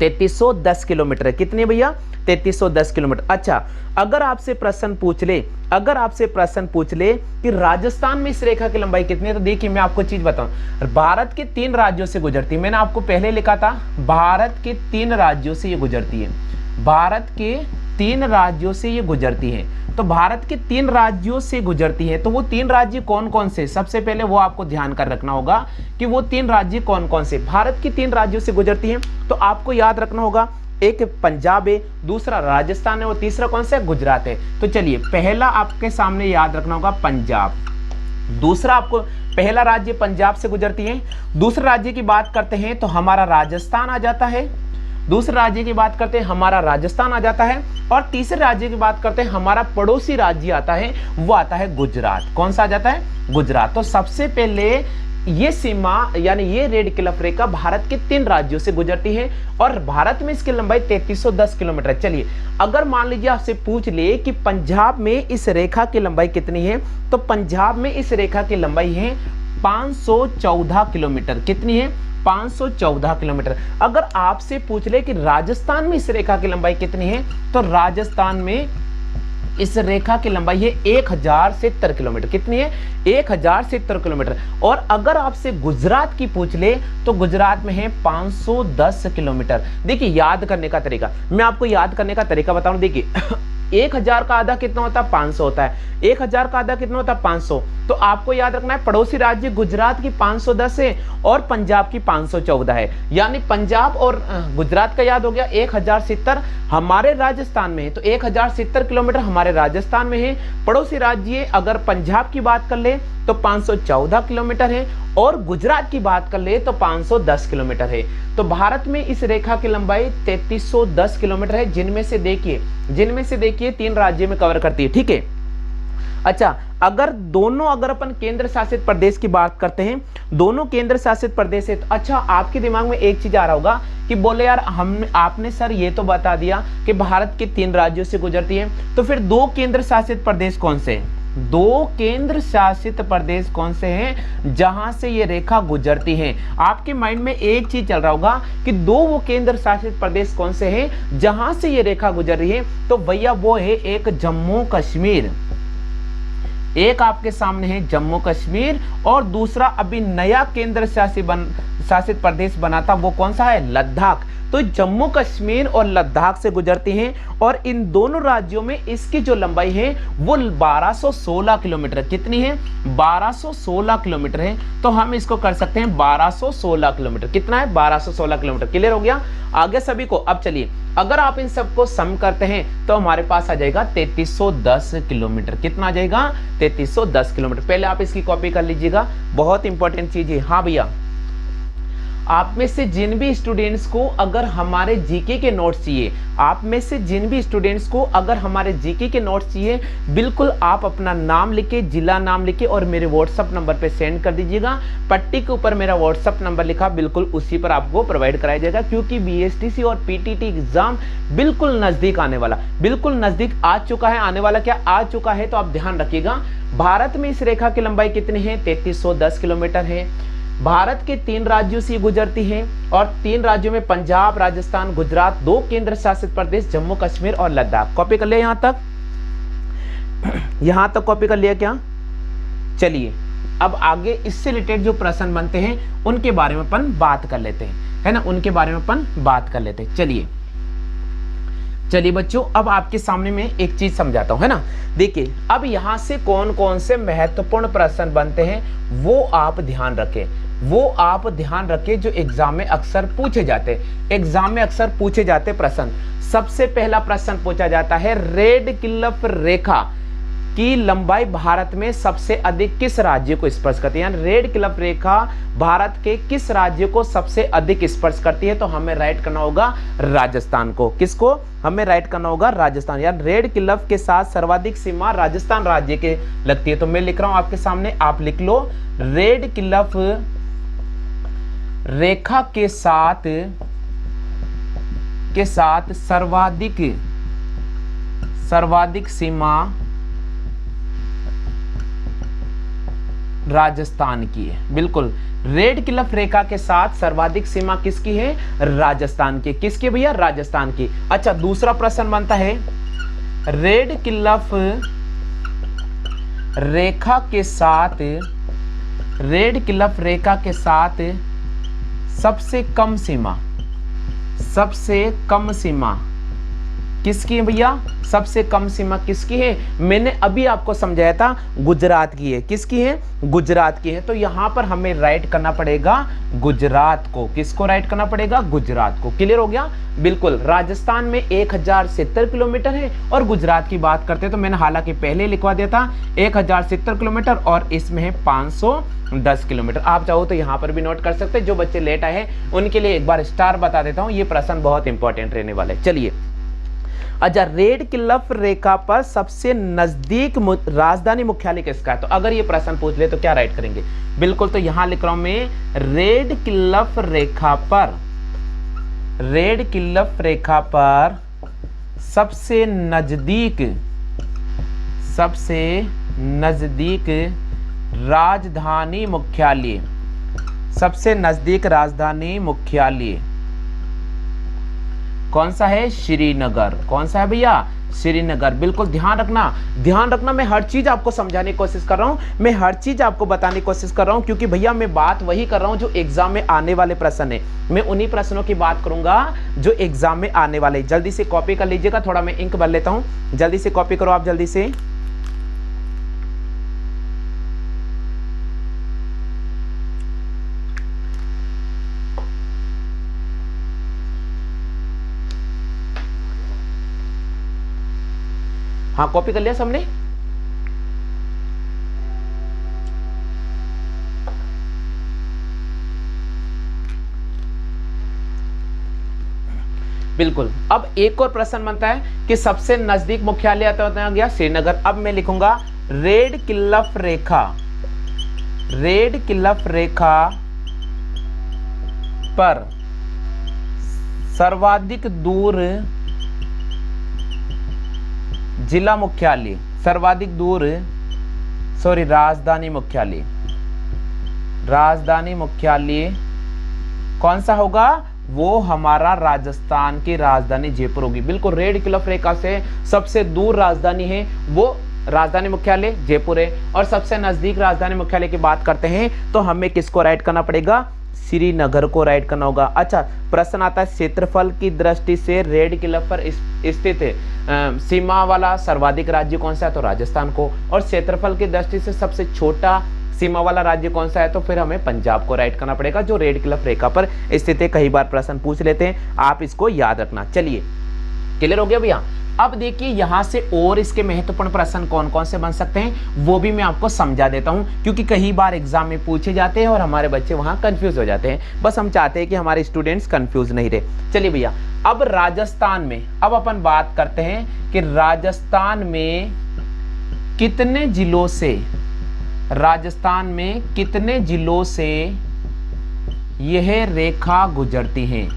3310 किलोमीटर है। कितनी भैया? 3310 किलोमीटर। अच्छा, अगर आपसे प्रश्न पूछ ले कि राजस्थान में इस रेखा की लंबाई कितनी है, तो देखिए मैं आपको चीज बताऊं, भारत के 3 राज्यों से गुजरती है। मैंने आपको पहले लिखा था भारत के 3 राज्यों से ये गुजरती है, भारत के 3 राज्यों से ये गुजरती है। तो भारत के 3 राज्यों से गुजरती है, तो वो 3 राज्य कौन कौन से? सबसे पहले वो आपको ध्यान कर रखना होगा कि वो 3 राज्य कौन कौन से भारत के 3 राज्यों से गुजरती हैं। तो आपको याद रखना होगा, एक पंजाब है, दूसरा राजस्थान है और तीसरा कौन सा है? गुजरात है। तो चलिए, पहला आपके सामने याद रखना होगा पंजाब। दूसरा, आपको पहला राज्य पंजाब से गुजरती है। दूसरे राज्य की बात करते हैं तो हमारा राजस्थान आ जाता है। दूसरे राज्य की बात करते हैं हमारा राजस्थान आ जाता है। और तीसरे राज्य की बात करते हैं हमारा पड़ोसी राज्य आता है, वो आता है गुजरात। कौन सा आ जाता है? गुजरात। तो सबसे पहले ये सीमा यानी ये रेड क्लिफ रेखा भारत के 3 राज्यों से गुजरती है और भारत में इसकी लंबाई 3310 किलोमीटर है। चलिए, अगर मान लीजिए आपसे पूछ ले कि पंजाब में इस रेखा की लंबाई कितनी है, तो पंजाब में इस रेखा की लंबाई है 514 किलोमीटर। कितनी है? 514 किलोमीटर। अगर आपसे पूछ ले कि राजस्थान में इस रेखा की लंबाई कितनी है, तो राजस्थान में इस रेखा की लंबाई है 1070 किलोमीटर। कितनी है? 1070 किलोमीटर। और अगर आपसे गुजरात की पूछ ले तो गुजरात में है 510 किलोमीटर। देखिए, याद करने का तरीका, मैं आपको याद करने का तरीका बताऊं। देखिए 1000 का आधा कितना होता है? 500 होता है। 1000 का आधा कितना होता है? 500। तो आपको याद रखना है पड़ोसी राज्य गुजरात की 510 है और पंजाब की 514 है, यानी पंजाब और गुजरात का याद हो गया। 1070 हमारे राजस्थान में है, तो 1070 किलोमीटर हमारे राजस्थान में है। पड़ोसी राज्य अगर पंजाब की बात कर ले तो 514 किलोमीटर है और गुजरात की बात कर ले तो 510 किलोमीटर है। तो भारत में इस रेखा की लंबाई 3310 किलोमीटर है, जिनमें से देखिए 3 राज्यों में कवर करती है। ठीक है। अच्छा, अगर अपन केंद्र शासित प्रदेश की बात करते हैं, दोनों केंद्र शासित प्रदेश है, तो अच्छा आपके दिमाग में एक चीज आ रहा होगा कि बोले यार आपने सर ये तो बता दिया कि भारत के 3 राज्यों से गुजरती है, तो फिर 2 केंद्र शासित प्रदेश कौन से हैं? 2 केंद्र शासित प्रदेश कौन से हैं जहां से ये रेखा गुजरती है? आपके माइंड में एक चीज चल रहा होगा कि 2 वो केंद्र शासित प्रदेश कौन से हैं जहां से ये रेखा गुजर रही है? तो भैया वो है एक जम्मू कश्मीर, एक आपके सामने है जम्मू कश्मीर, और दूसरा अभी नया केंद्र शासित प्रदेश बना था, वो कौन सा है? लद्दाख। तो जम्मू कश्मीर और लद्दाख से गुजरती हैं और इन दोनों राज्यों में इसकी जो लंबाई है वो 1216 किलोमीटर। कितनी है? 1216 किलोमीटर है। तो हम इसको कर सकते हैं 1216 किलोमीटर। कितना है? 1216 किलोमीटर। क्लियर हो गया आगे सभी को? अब चलिए, अगर आप इन सबको सम करते हैं तो हमारे पास आ जाएगा 3310 किलोमीटर। कितना आ जाएगा? 3310 किलोमीटर। पहले आप इसकी कॉपी कर लीजिएगा, बहुत इंपॉर्टेंट चीज है। हाँ भैया, आप में से जिन भी स्टूडेंट्स को अगर हमारे जीके के नोट्स चाहिए, बिल्कुल आप अपना नाम लिखे, जिला नाम लिखे और मेरे व्हाट्सएप नंबर पे सेंड कर दीजिएगा। पट्टी के ऊपर मेरा व्हाट्सएप नंबर लिखा, बिल्कुल उसी पर आपको प्रोवाइड कराया जाएगा, क्योंकि बीएसटीसी और पीटीटी एग्जाम बिल्कुल नजदीक आने वाला, बिल्कुल नजदीक आ चुका है। आने वाला क्या आ चुका है, तो आप ध्यान रखिएगा। भारत में इस रेखा की लंबाई कितनी है? 3310 किलोमीटर है। भारत के 3 राज्यों से गुजरती है और 3 राज्यों में पंजाब, राजस्थान, गुजरात, 2 केंद्र शासित प्रदेश जम्मू कश्मीर और लद्दाख। कॉपी कर लिया यहां तक कॉपी कर लिया क्या? चलिए अब आगे इससे रिलेटेड जो प्रश्न बनते हैं उनके बारे में अपन बात कर लेते हैं, है ना, उनके बारे में अपन बात कर लेते हैं। चलिए बच्चों, अब आपके सामने में एक चीज समझाता हूं, है ना। देखिए अब यहां से कौन कौन से महत्वपूर्ण प्रश्न बनते हैं वो आप ध्यान रखें, जो एग्जाम में अक्सर पूछे जाते प्रश्न। सबसे पहला प्रश्न पूछा जाता है, रेड क्लिफ रेखा की लंबाई भारत में सबसे अधिक किस राज्य को स्पर्श करती है? यानी रेड क्लिफ रेखा भारत के किस राज्य को सबसे अधिक स्पर्श करती है? तो हमें राइट करना होगा राजस्थान को। किसको? हमें राइट करना होगा राजस्थान। यार रेड क्लिफ के साथ सर्वाधिक सीमा राजस्थान राज्य के लगती है। तो मैं लिख रहा हूं आपके सामने, आप लिख लो, रेड क्लिफ रेखा के साथ सर्वाधिक सीमा राजस्थान की है। बिल्कुल, रेड क्लिफ रेखा के साथ सर्वाधिक सीमा किसकी है? राजस्थान की। किसकी भैया? राजस्थान की। अच्छा, दूसरा प्रश्न बनता है, रेड क्लिफ रेखा के साथ सबसे कम सीमा किसकी है भैया? सबसे कम सीमा किसकी है? मैंने अभी आपको समझाया था, गुजरात की है। किसकी है? गुजरात की है। तो यहां पर हमें राइट करना पड़ेगा गुजरात को। किसको राइट करना पड़ेगा? गुजरात को। क्लियर हो गया? बिल्कुल। राजस्थान में 1070 किलोमीटर है और गुजरात की बात करते हैं तो मैंने हालांकि पहले लिखवा दिया था 1070 किलोमीटर और इसमें है 510 किलोमीटर। आप चाहो तो यहाँ पर भी नोट कर सकते हैं। जो बच्चे लेट आए हैं उनके लिए एक बार स्टार बता देता हूँ, ये प्रश्न बहुत इंपॉर्टेंट रहने वाला है। चलिए, अच्छा, रेड क्लिफ रेखा पर सबसे नजदीक राजधानी मुख्यालय किसका है? तो अगर ये प्रश्न पूछ ले तो क्या राइट करेंगे? बिल्कुल, तो यहां लिख रहा हूं मैं, रेड क्लिफ रेखा पर सबसे नजदीक राजधानी मुख्यालय कौन सा है, श्रीनगर। कौन सा है भैया, श्रीनगर। बिल्कुल ध्यान रखना, ध्यान रखना, मैं हर चीज आपको समझाने की कोशिश कर रहा हूं, मैं हर चीज आपको बताने की कोशिश कर रहा हूं, क्योंकि भैया मैं बात वही कर रहा हूं जो एग्जाम में आने वाले प्रश्न है। मैं उन्हीं प्रश्नों की बात करूंगा जो एग्जाम में आने वाले। जल्दी से कॉपी कर लीजिएगा, थोड़ा मैं इंक भर लेता हूं, जल्दी से कॉपी करो आप, जल्दी से। हाँ, कॉपी कर लिया सबने? बिल्कुल। अब एक और प्रश्न बनता है कि सबसे नजदीक मुख्यालय आता गया श्रीनगर। अब मैं लिखूंगा रेड क्लिफ रेखा, रेड क्लिफ रेखा पर सर्वाधिक दूर जिला मुख्यालय, सर्वाधिक दूर, सॉरी, राजधानी मुख्यालय, राजधानी मुख्यालय कौन सा होगा, वो हमारा राजस्थान की राजधानी जयपुर होगी। बिल्कुल, रेड क्लिफ रेखा से सबसे दूर राजधानी है वो राजधानी मुख्यालय जयपुर है। और सबसे नजदीक राजधानी मुख्यालय की बात करते हैं तो हमें किसको राइट करना पड़ेगा, श्रीनगर को राइट करना होगा। अच्छा, प्रश्न आता है क्षेत्रफल की दृष्टि से रेड क्लिफ पर स्थित सीमा वाला सर्वाधिक राज्य कौन सा है, तो राजस्थान को। और क्षेत्रफल की दृष्टि से सबसे छोटा सीमा वाला राज्य कौन सा है, तो फिर हमें पंजाब को राइट करना पड़ेगा जो रेड क्लिफ रेखा पर स्थित है। कई बार प्रश्न पूछ लेते हैं, आप इसको याद रखना। चलिए, क्लियर हो गया भैया? अब देखिए यहां से और इसके महत्वपूर्ण प्रश्न कौन कौन से बन सकते हैं वो भी मैं आपको समझा देता हूं, क्योंकि कई बार एग्जाम में पूछे जाते हैं और हमारे बच्चे वहां कंफ्यूज हो जाते हैं। बस हम चाहते हैं कि हमारे स्टूडेंट्स कंफ्यूज नहीं रहे। चलिए भैया, अब राजस्थान में अब अपन बात करते हैं कि राजस्थान में कितने जिलों से, राजस्थान में कितने जिलों से यह रेखा गुजरती है,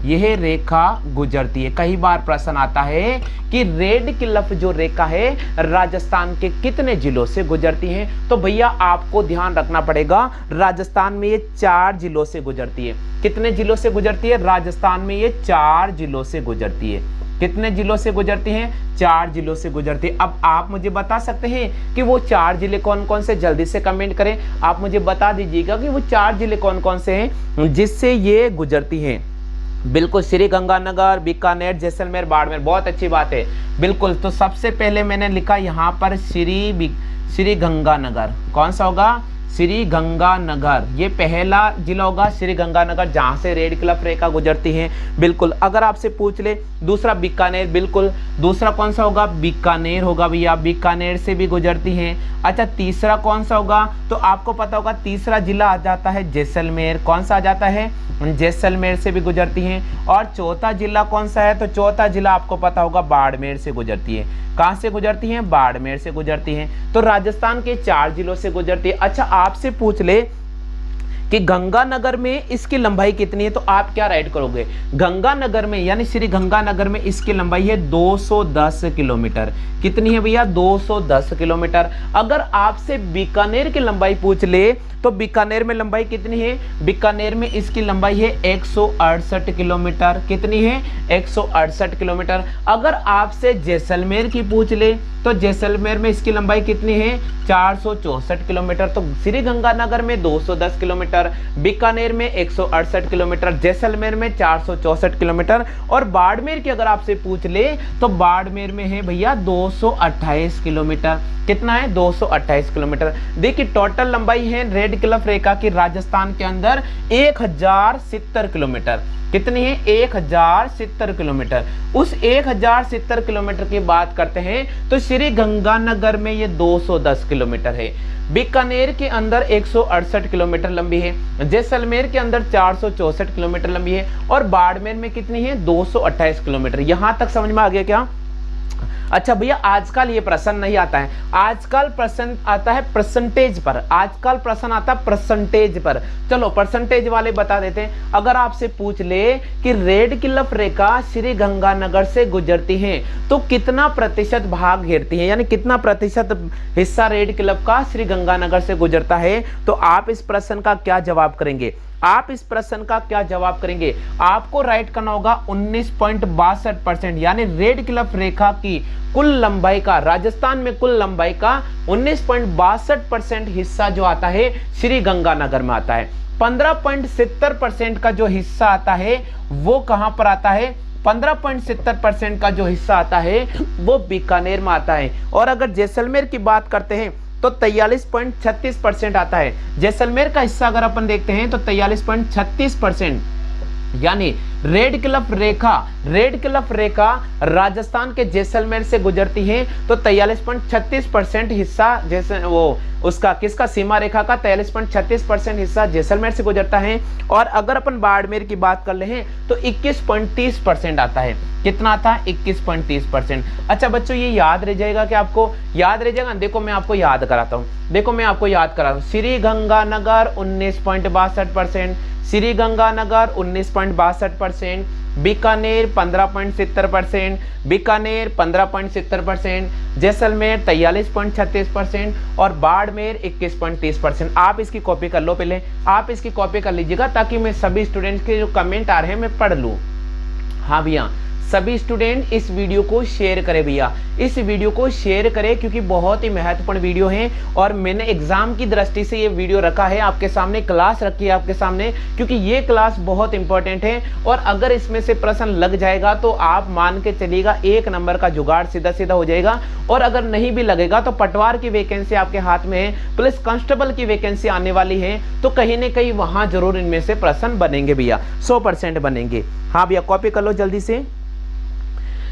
यह रेखा गुजरती है। कई बार प्रश्न आता है कि रेड क्लिफ जो रेखा है राजस्थान के कितने जिलों से गुजरती है, तो भैया आपको ध्यान रखना पड़ेगा राजस्थान में ये 4 जिलों से गुजरती है। कितने जिलों से गुजरती है, राजस्थान में ये 4 जिलों से गुजरती है। कितने जिलों से गुजरती हैं, 4 जिलों से गुजरती है। अब आप मुझे बता सकते हैं कि वो 4 जिले कौन कौन से, जल्दी से कमेंट करें, आप मुझे बता दीजिएगा कि वो 4 जिले कौन कौन से हैं जिससे ये गुजरती हैं। बिल्कुल, श्री गंगानगर, बीकानेर, जैसलमेर, बाड़मेर। बहुत अच्छी बात है, बिल्कुल। तो सबसे पहले मैंने लिखा यहाँ पर श्री गंगानगर। कौन सा होगा, श्री गंगानगर। ये पहला जिला होगा श्री गंगानगर जहां से रेड क्लिफ रेखा गुजरती है। बिल्कुल, अगर आपसे पूछ ले दूसरा बीकानेर, बिल्कुल दूसरा कौन सा होगा, बीकानेर होगा भैया, बीकानेर से भी गुजरती हैं। अच्छा, तीसरा कौन सा होगा, तो आपको पता होगा तीसरा जिला आ जाता है जैसलमेर। कौन सा आ जाता है, जैसलमेर से भी गुजरती हैं। और चौथा जिला कौन सा है, तो चौथा जिला आपको पता होगा बाड़मेर से गुजरती है। कहां से गुजरती हैं, बाड़मेर से गुजरती हैं। तो राजस्थान के 4 जिलों से गुजरती है। अच्छा, आपसे पूछ ले कि गंगानगर में इसकी लंबाई कितनी है, तो आप क्या राइट करोगे, गंगानगर में यानी श्री गंगानगर में इसकी लंबाई है 210 किलोमीटर। कितनी है भैया, 210 किलोमीटर। अगर आपसे बीकानेर की लंबाई पूछ ले तो बीकानेर में लंबाई कितनी है, बीकानेर में इसकी लंबाई है 168 किलोमीटर। कितनी है, 168 किलोमीटर। अगर आपसे जैसलमेर की पूछ ले तो जैसलमेर में इसकी लंबाई कितनी है, 464 किलोमीटर। तो श्री गंगानगर में 210 किलोमीटर, बीकानेर में 168 किलोमीटर, जैसलमेर में 464 किलोमीटर। और बाड़मेर की अगर आपसे पूछ ले तो बाड़मेर में है भैया 228 किलोमीटर। कितना है, 228 किलोमीटर। देखिए टोटल लंबाई है रेड क्लिफ रेखा की राजस्थान के अंदर 1070 किलोमीटर। कितनी है, 1070 किलोमीटर। उस 1070 किलोमीटर की बात करते हैं तो श्री गंगानगर में ये 210 किलोमीटर है। बीकानेर के अंदर 168 किलोमीटर लंबी है, जैसलमेर के अंदर 464 किलोमीटर लंबी है, और बाड़मेर में कितनी है, 228 किलोमीटर। यहां तक समझ में आ गया क्या? अच्छा भैया, आजकल ये प्रश्न नहीं आता है, आजकल प्रश्न आता है परसेंटेज पर, आजकल प्रश्न आता है परसेंटेज पर। चलो परसेंटेज वाले बता देते हैं। अगर आपसे पूछ ले कि रेड क्लिफ रेखा श्री गंगानगर से गुजरती है तो कितना प्रतिशत भाग घेरती है, यानी कितना प्रतिशत हिस्सा रेड क्लिफ का श्री गंगानगर से गुजरता है, तो आप इस प्रश्न का क्या जवाब करेंगे? आप इस प्रश्न का क्या जवाब करेंगे? आपको राइट करना होगा 19.62%, यानी रेड क्लिफ रेखा की कुल लंबाई का, राजस्थान में कुल लंबाई का 19.62% हिस्सा जो आता है श्री गंगानगर में आता है। 15.70% का जो हिस्सा आता है वो कहां पर आता है? 15.70% का जो हिस्सा आता है वो बीकानेर में आता है। और अगर जैसलमेर की बात करते हैं तो 43.36% आता है। जैसलमेर का हिस्सा अगर अपन देखते हैं तो 43.36%, यानी रेड क्लिफ रेखा राजस्थान के जैसलमेर से गुजरती है तो 43.36% हिस्सा जैसे वो उसका किसका, सीमा रेखा का 43.36% हिस्सा जैसलमेर से गुजरता है। और अगर अपन बाड़मेर की बात कर ले तो 21.30% आता है। कितना आता है? 21.30%। अच्छा बच्चों, ये याद रह जाएगा कि आपको याद रह जाएगा? देखो मैं आपको याद कराता हूँ, श्री गंगानगर 19.62%, श्री गंगानगर 19.62%, बीकानेर 15.70%, बीकानेर 15.70%, जैसलमेर 43.36% और बाड़मेर 21.30%। आप इसकी कॉपी कर लो, पहले आप इसकी कॉपी कर लीजिएगा ताकि मैं सभी स्टूडेंट्स के जो कमेंट आ रहे हैं मैं पढ़ लूँ। हाँ भैया, सभी स्टूडेंट इस वीडियो को शेयर करें भैया, इस वीडियो को शेयर करें क्योंकि बहुत ही महत्वपूर्ण वीडियो है और मैंने एग्जाम की दृष्टि से ये वीडियो रखा है आपके सामने, क्लास रखी है आपके सामने, क्योंकि ये क्लास बहुत इंपॉर्टेंट है। और अगर इसमें से प्रश्न लग जाएगा तो आप मान के चलिएगा 1 नंबर का जुगाड़ सीधा सीधा हो जाएगा। और अगर नहीं भी लगेगा तो पटवार की वैकेंसी आपके हाथ में है, प्लस कांस्टेबल की वैकेंसी आने वाली है, तो कहीं ना कहीं वहां जरूर इनमें से प्रश्न बनेंगे भैया, 100% बनेंगे। हाँ भैया, कॉपी कर लो जल्दी से।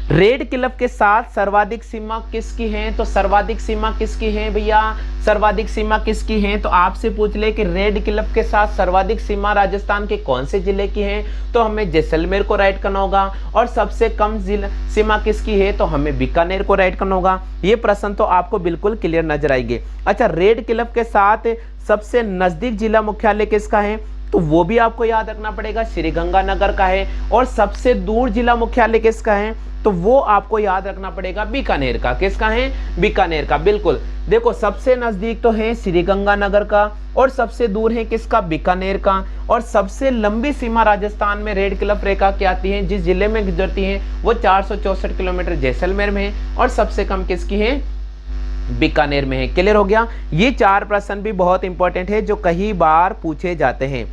रेड क्लिफ के साथ सर्वाधिक सीमा किसकी है? तो सर्वाधिक सीमा किसकी है भैया? सर्वाधिक सीमा किसकी है? तो आपसे पूछ ले कि रेड क्लिफ के साथ सर्वाधिक सीमा राजस्थान के कौन से जिले की है? तो हमें जैसलमेर को राइट करना होगा। और सबसे कम सीमा किसकी है? तो हमें बीकानेर को राइट करना होगा। ये प्रश्न तो आपको बिल्कुल क्लियर नजर आएंगे। अच्छा, रेड क्लिफ के साथ सबसे नजदीक जिला मुख्यालय किसका है? तो वो भी आपको याद रखना पड़ेगा, श्री गंगानगर का है। और सबसे दूर जिला मुख्यालय किसका है? तो वो आपको याद रखना पड़ेगा बीकानेर का। किसका है? बीकानेर का। बिल्कुल, देखो सबसे नजदीक तो है श्री गंगानगर का और सबसे दूर है किसका? बीकानेर का। और सबसे लंबी सीमा राजस्थान में रेड क्लिफ रेखा क्या आती है, जिस जिले में गुजरती है वो 464 किलोमीटर जैसलमेर में है और सबसे कम किसकी है? बीकानेर में है। क्लियर हो गया? ये 4 प्रश्न भी बहुत इंपॉर्टेंट है जो कई बार पूछे जाते हैं।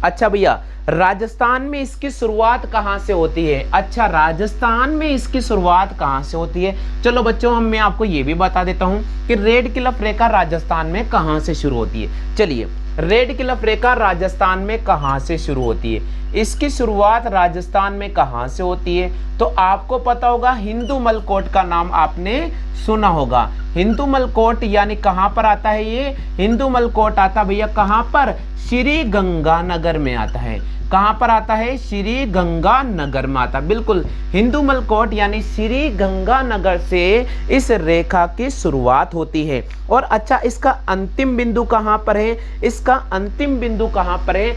अच्छा भैया, राजस्थान में इसकी शुरुआत कहां से होती है? अच्छा, राजस्थान में इसकी शुरुआत कहां से होती है? चलो बच्चों, मैं आपको ये भी बता देता हूं कि रेड क्लिफ रेखा राजस्थान में कहां से शुरू होती है। चलिए, रेड क्लिफ रेखा राजस्थान में कहां से शुरू होती है? इसकी शुरुआत राजस्थान में कहां से होती है? तो आपको पता होगा, हिंदूमल कोट का नाम आपने सुना होगा। हिंदूमल कोट यानी कहां पर आता है? ये हिंदूमल कोट आता भैया कहां पर? श्री गंगानगर में आता है। कहां पर आता है? श्री गंगानगर में आता। बिल्कुल, हिंदूमल कोट यानी श्री गंगानगर से इस रेखा की शुरुआत होती है। और अच्छा, इसका अंतिम बिंदु कहां पर है? इसका अंतिम बिंदु कहां पर है?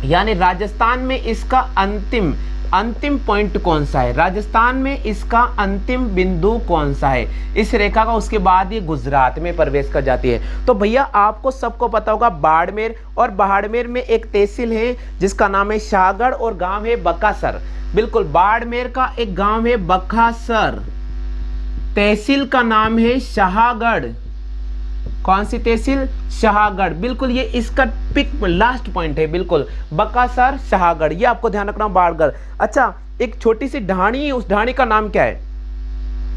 यानी राजस्थान में इसका अंतिम पॉइंट कौन सा है? राजस्थान में इसका अंतिम बिंदु कौन सा है इस रेखा का? उसके बाद ये गुजरात में प्रवेश कर जाती है। तो भैया आपको सबको पता होगा बाड़मेर, और बाड़मेर में एक तहसील है जिसका नाम है शाहगढ़ और गांव है बकासर। बिल्कुल, बाड़मेर का एक गांव है बकासर, तहसील का नाम है शाहगढ़। कौन सी तहसील? शाहगढ़। बिल्कुल, ये इसका लास्ट पॉइंट है। बिल्कुल, बकासर शाहगढ़, ये आपको ध्यान रखना। बाड़गढ़। अच्छा, एक छोटी सी ढाणी है, उस ढाणी का नाम क्या है?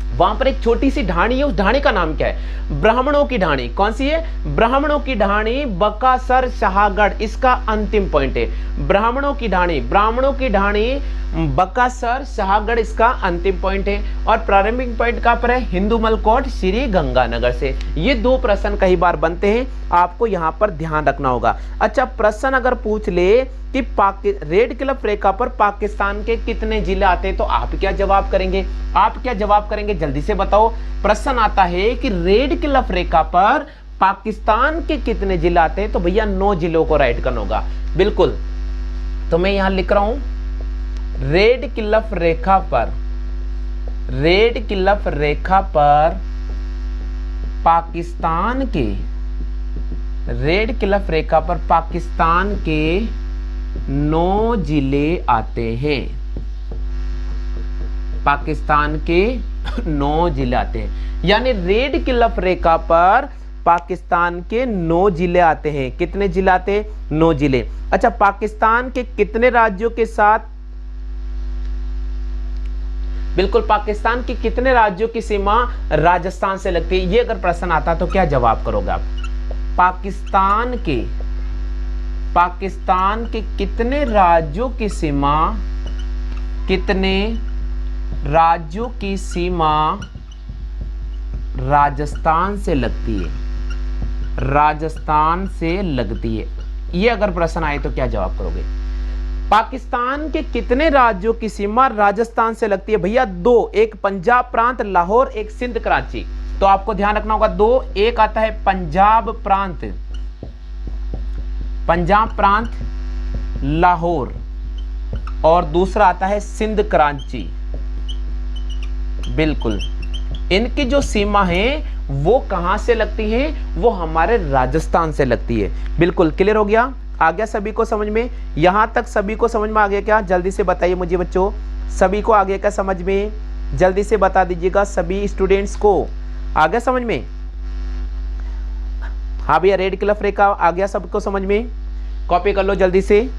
वहां पर एक छोटी सी ढाणी है, उस ढाणी का नाम क्या है? ब्राह्मणों की ढाणी। कौन सी है? ब्राह्मणों की ढाणी, बकासर शाहगढ़, इसका अंतिम पॉइंट है। ब्राह्मणों की ढाणी बकासर शाहगढ़, इसका अंतिम पॉइंट है। और प्रारंभिक पॉइंट कहां पर है? हिंदूमल कोट श्री गंगानगर से। ये 2 प्रश्न कई बार बनते हैं, आपको यहां पर ध्यान रखना होगा। अच्छा, प्रश्न अगर पूछ ले कि रेड क्लिफ रेखा पर पाकिस्तान के कितने जिले आते हैं, तो आप क्या जवाब करेंगे? आप क्या जवाब करेंगे? जल्दी से बताओ। प्रश्न आता है कि रेड क्लिफ रेखा पर पाकिस्तान के कितने जिले आते हैं, तो भैया 9 जिलों को राइट करना होगा। बिल्कुल, तो मैं यहां लिख रहा हूं, रेड क्लिफ रेखा पर पाकिस्तान के, रेड क्लिफ रेखा पर पाकिस्तान के 9 जिले आते हैं। पाकिस्तान के 9 जिले आते हैं, यानी रेड क्लिफ रेखा पर पाकिस्तान के 9 जिले आते हैं। कितने जिले आते हैं? 9 जिले। अच्छा, पाकिस्तान के कितने राज्यों के साथ, बिल्कुल पाकिस्तान के कितने राज्यों की सीमा राजस्थान से लगती है? ये अगर प्रश्न आता तो क्या जवाब करोगे आप? पाकिस्तान के कितने राज्यों की सीमा, कितने राज्यों की सीमा राजस्थान से लगती है? राजस्थान से लगती है। ये अगर प्रश्न आए तो क्या जवाब करोगे? पाकिस्तान के कितने राज्यों की सीमा राजस्थान से लगती है? भैया 2, एक पंजाब प्रांत लाहौर, एक सिंध कराची। तो आपको ध्यान रखना होगा 2, एक आता है पंजाब प्रांत लाहौर, और दूसरा आता है सिंध कराची। बिल्कुल, इनकी जो सीमा है वो कहां से लगती है? वो हमारे राजस्थान से लगती है। बिल्कुल क्लियर हो गया? आ गया सभी को समझ में? यहां तक सभी को समझ में आ गया क्या? जल्दी से बताइए मुझे बच्चों, सभी को आ गया क्या समझ में? जल्दी से बता दीजिएगा सभी स्टूडेंट्स को। आ गया समझ में? हाँ भैया, रेड क्लिफ रेखा आ गया सबको समझ में? कॉपी कर लो जल्दी से।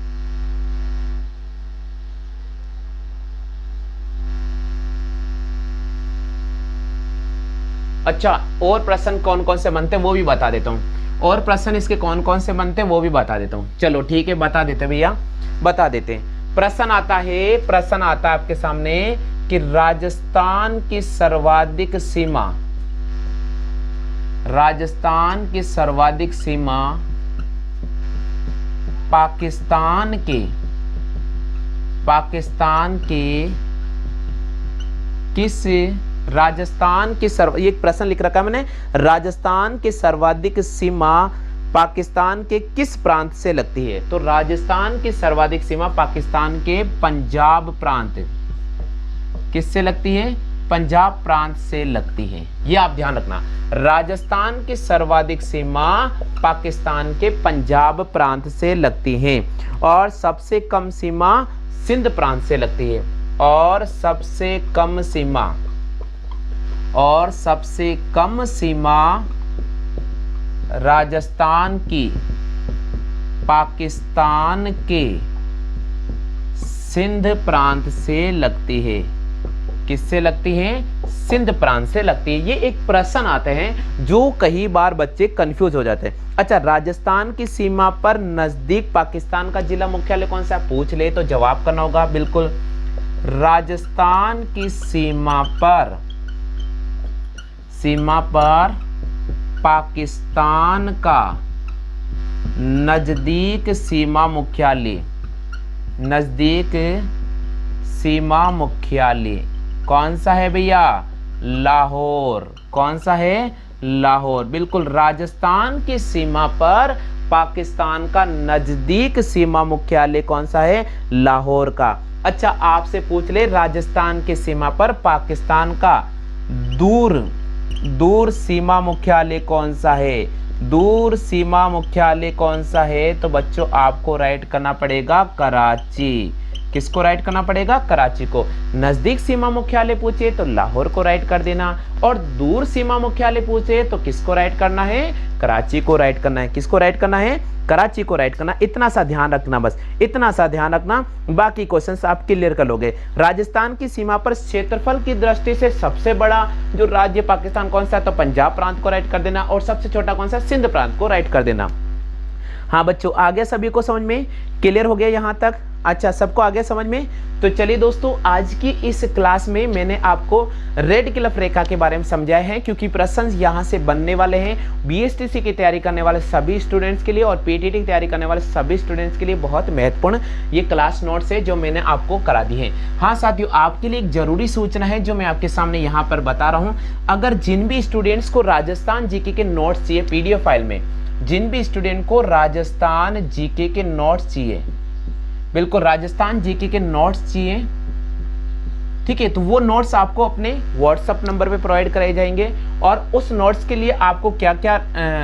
अच्छा, और प्रश्न कौन कौन से बनते हैं वो भी बता देता हूँ। और प्रश्न इसके कौन कौन से बनते हैं वो भी बता देता हूँ। चलो ठीक है, बता देते भैया, बता देते हैं। प्रश्न आता है आपके सामने कि राजस्थान की सर्वाधिक सीमा, पाकिस्तान के किस, ये प्रश्न लिख रखा है मैंने, राजस्थान की सर्वाधिक सीमा पाकिस्तान के किस प्रांत से लगती है? तो राजस्थान की सर्वाधिक सीमा पाकिस्तान के पंजाब प्रांत, किससे लगती है? पंजाब प्रांत से लगती है। ये आप ध्यान रखना, राजस्थान की सर्वाधिक सीमा पाकिस्तान के पंजाब प्रांत से लगती है, और सबसे कम सीमा सिंध प्रांत से लगती है, और सबसे कम सीमा राजस्थान की पाकिस्तान के सिंध प्रांत से लगती है। किससे लगती है? सिंध प्रांत से लगती है। ये एक प्रश्न आते हैं जो कई बार बच्चे कंफ्यूज हो जाते हैं। अच्छा, राजस्थान की सीमा पर नजदीक पाकिस्तान का जिला मुख्यालय कौन सा पूछ ले तो जवाब करना होगा। बिल्कुल, राजस्थान की सीमा पर पाकिस्तान का नजदीक सीमा मुख्यालय कौन सा है भैया? लाहौर। कौन सा है? लाहौर। बिल्कुल, राजस्थान की सीमा पर पाकिस्तान का नजदीक सीमा मुख्यालय कौन सा है? लाहौर का। अच्छा, आपसे पूछ ले राजस्थान की सीमा पर पाकिस्तान का दूर सीमा मुख्यालय कौन सा है? दूर सीमा मुख्यालय कौन सा है? तो बच्चों आपको राइट करना पड़ेगा कराची। किसको राइट करना पड़ेगा? कराची को। नजदीक सीमा मुख्यालय पूछे तो लाहौर को राइट कर देना, और दूर सीमा मुख्यालय पूछे तो किसको राइट करना है? कराची को राइट करना है। किसको राइट करना है? कराची को राइट करना। इतना सा ध्यान रखना, बस इतना सा ध्यान रखना, बाकी क्वेश्चंस आप क्लियर कर लोगे। राजस्थान की सीमा पर क्षेत्रफल की दृष्टि से सबसे बड़ा जो राज्य पाकिस्तान कौन सा है? तो पंजाब प्रांत को राइट कर देना, और सबसे छोटा कौन सा? सिंध प्रांत को राइट कर देना। हाँ बच्चों, आ गया सभी को समझ में? क्लियर हो गया यहाँ तक? अच्छा, सबको आ गया समझ में? तो चलिए दोस्तों, आज की इस क्लास में मैंने आपको रेड क्लिफ रेखा के बारे में समझाया है, क्योंकि प्रश्न यहाँ से बनने वाले हैं बीएसटीसी की तैयारी करने वाले सभी स्टूडेंट्स के लिए और पीटीटी की तैयारी करने वाले सभी स्टूडेंट्स के लिए बहुत महत्वपूर्ण ये क्लास नोट्स है जो मैंने आपको करा दी है। हाँ साथियों, आपके लिए एक जरूरी सूचना है जो मैं आपके सामने यहाँ पर बता रहा हूँ। अगर जिन भी स्टूडेंट्स को राजस्थान जीके के नोट्स चाहिए पीडीएफ फाइल में, जिन भी स्टूडेंट को राजस्थान जीके के नोट्स चाहिए, बिल्कुल राजस्थान जीके के नोट्स चाहिए, ठीक है, तो वो नोट्स आपको अपने व्हाट्सएप नंबर पे प्रोवाइड कराए जाएंगे। और उस नोट्स के लिए आपको क्या क्या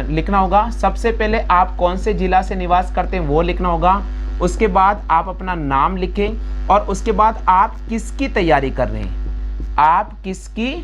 लिखना होगा? सबसे पहले आप कौन से जिला से निवास करते हैं वो लिखना होगा। उसके बाद आप अपना नाम लिखें और उसके बाद आप किसकी तैयारी कर रहे हैं, आप किसकी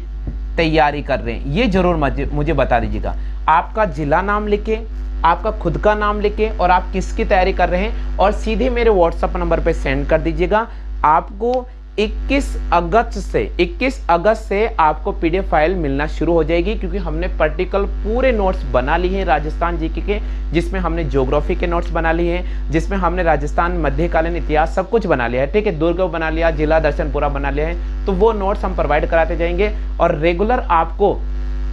तैयारी कर रहे हैं ये जरूर मुझे बता दीजिएगा। आपका जिला नाम लिखें, आपका खुद का नाम लिखें और आप किसकी तैयारी कर रहे हैं और सीधे मेरे व्हाट्सएप नंबर पे सेंड कर दीजिएगा। आपको 21 अगस्त से आपको पीडीएफ फाइल मिलना शुरू हो जाएगी, क्योंकि हमने प्रैक्टिकल पूरे नोट्स बना लिए हैं राजस्थान जीके के, जिसमें हमने ज्योग्राफी के नोट्स बना लिए हैं, जिसमें हमने राजस्थान मध्यकालीन इतिहास सब कुछ बना लिया है। ठीक है, दुर्ग बना लिया, जिला दर्शन पूरा बना लिया है। तो वो नोट्स हम प्रोवाइड कराते जाएंगे और रेगुलर आपको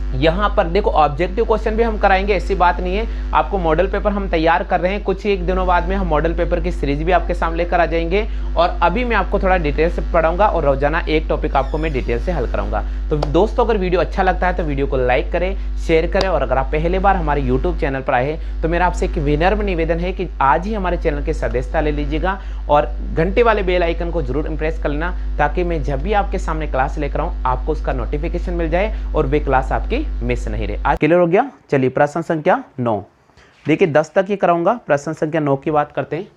यहाँ पर देखो ऑब्जेक्टिव क्वेश्चन भी हम कराएंगे, ऐसी बात नहीं है। आपको मॉडल पेपर हम तैयार कर रहे हैं, कुछ ही एक दिनों बाद में हम मॉडल पेपर की सीरीज भी आपके सामने लेकर आ जाएंगे और अभी मैं आपको थोड़ा डिटेल से पढ़ाऊंगा और रोजाना एक टॉपिक आपको मैं डिटेल से हल कराऊंगा। तो दोस्तों अगर वीडियो अच्छा लगता है तो वीडियो को लाइक करें, शेयर करें और अगर आप पहली बार हमारे यूट्यूब चैनल पर आए हैं तो मेरा आपसे एक विनम्र निवेदन है कि आज ही हमारे चैनल की सदस्यता ले लीजिएगा और घंटे वाले बेल आइकन को जरूर इंप्रेस कर लेना, ताकि मैं जब भी आपके सामने क्लास लेकर आऊँ आपको उसका नोटिफिकेशन मिल जाए और वे क्लास आपकी मिस नहीं रहे। आज क्लियर हो गया? चलिए प्रश्न संख्या 9, देखिए 10 तक ही कराऊंगा, प्रश्न संख्या 9 की बात करते हैं।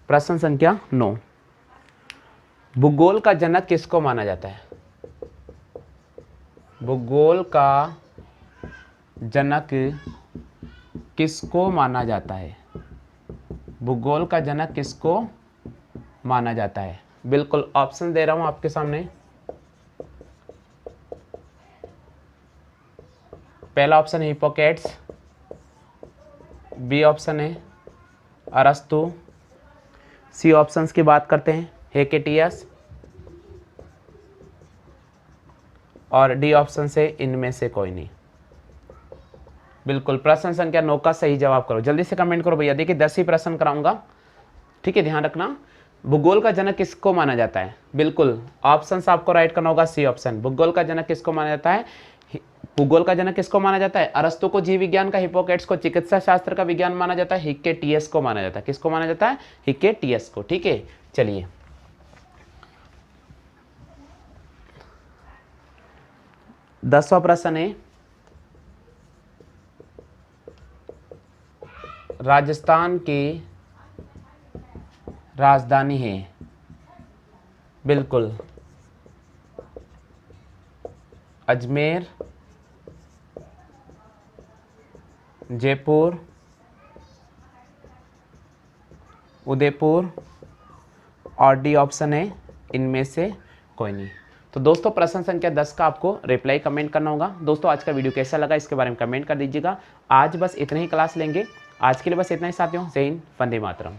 प्रश्न संख्या 9, भूगोल का जनक किसको माना जाता है? भूगोल का जनक किसको माना जाता है? भूगोल का जनक किसको माना जाता है? बिल्कुल ऑप्शन दे रहा हूं आपके सामने। पहला ऑप्शन है हिप्पोक्रेट्स, बी ऑप्शन है अरस्तु, सी ऑप्शंस की बात करते हैं हेकेटियस और डी ऑप्शन से इनमें से कोई नहीं। बिल्कुल प्रश्न संख्या 9 का सही जवाब करो, जल्दी से कमेंट करो भैया। देखिए 10 ही प्रश्न कराऊंगा, ठीक है, ध्यान रखना। भूगोल का जनक किसको माना जाता है? बिल्कुल ऑप्शन आपको राइट करना होगा, सी ऑप्शन। भूगोल का जनक किसको माना जाता है? भूगोल का जनक किसको माना जाता है? अरस्तु को जीव विज्ञान का, हिप्पोक्रेट्स को चिकित्सा शास्त्र का विज्ञान माना जाता है, हिक्केटियस को माना जाता है। किसको माना जाता है? हिक्केटियस को। ठीक है, चलिए 10वां प्रश्न है, राजस्थान की राजधानी है? बिल्कुल अजमेर, जयपुर, उदयपुर और डी ऑप्शन है इनमें से कोई नहीं। तो दोस्तों प्रश्न संख्या 10 का आपको रिप्लाई कमेंट करना होगा। दोस्तों आज का वीडियो कैसा लगा इसके बारे में कमेंट कर दीजिएगा। आज बस इतना ही क्लास लेंगे, आज के लिए बस इतना ही साथियों। जय हिंद, वंदे मातरम।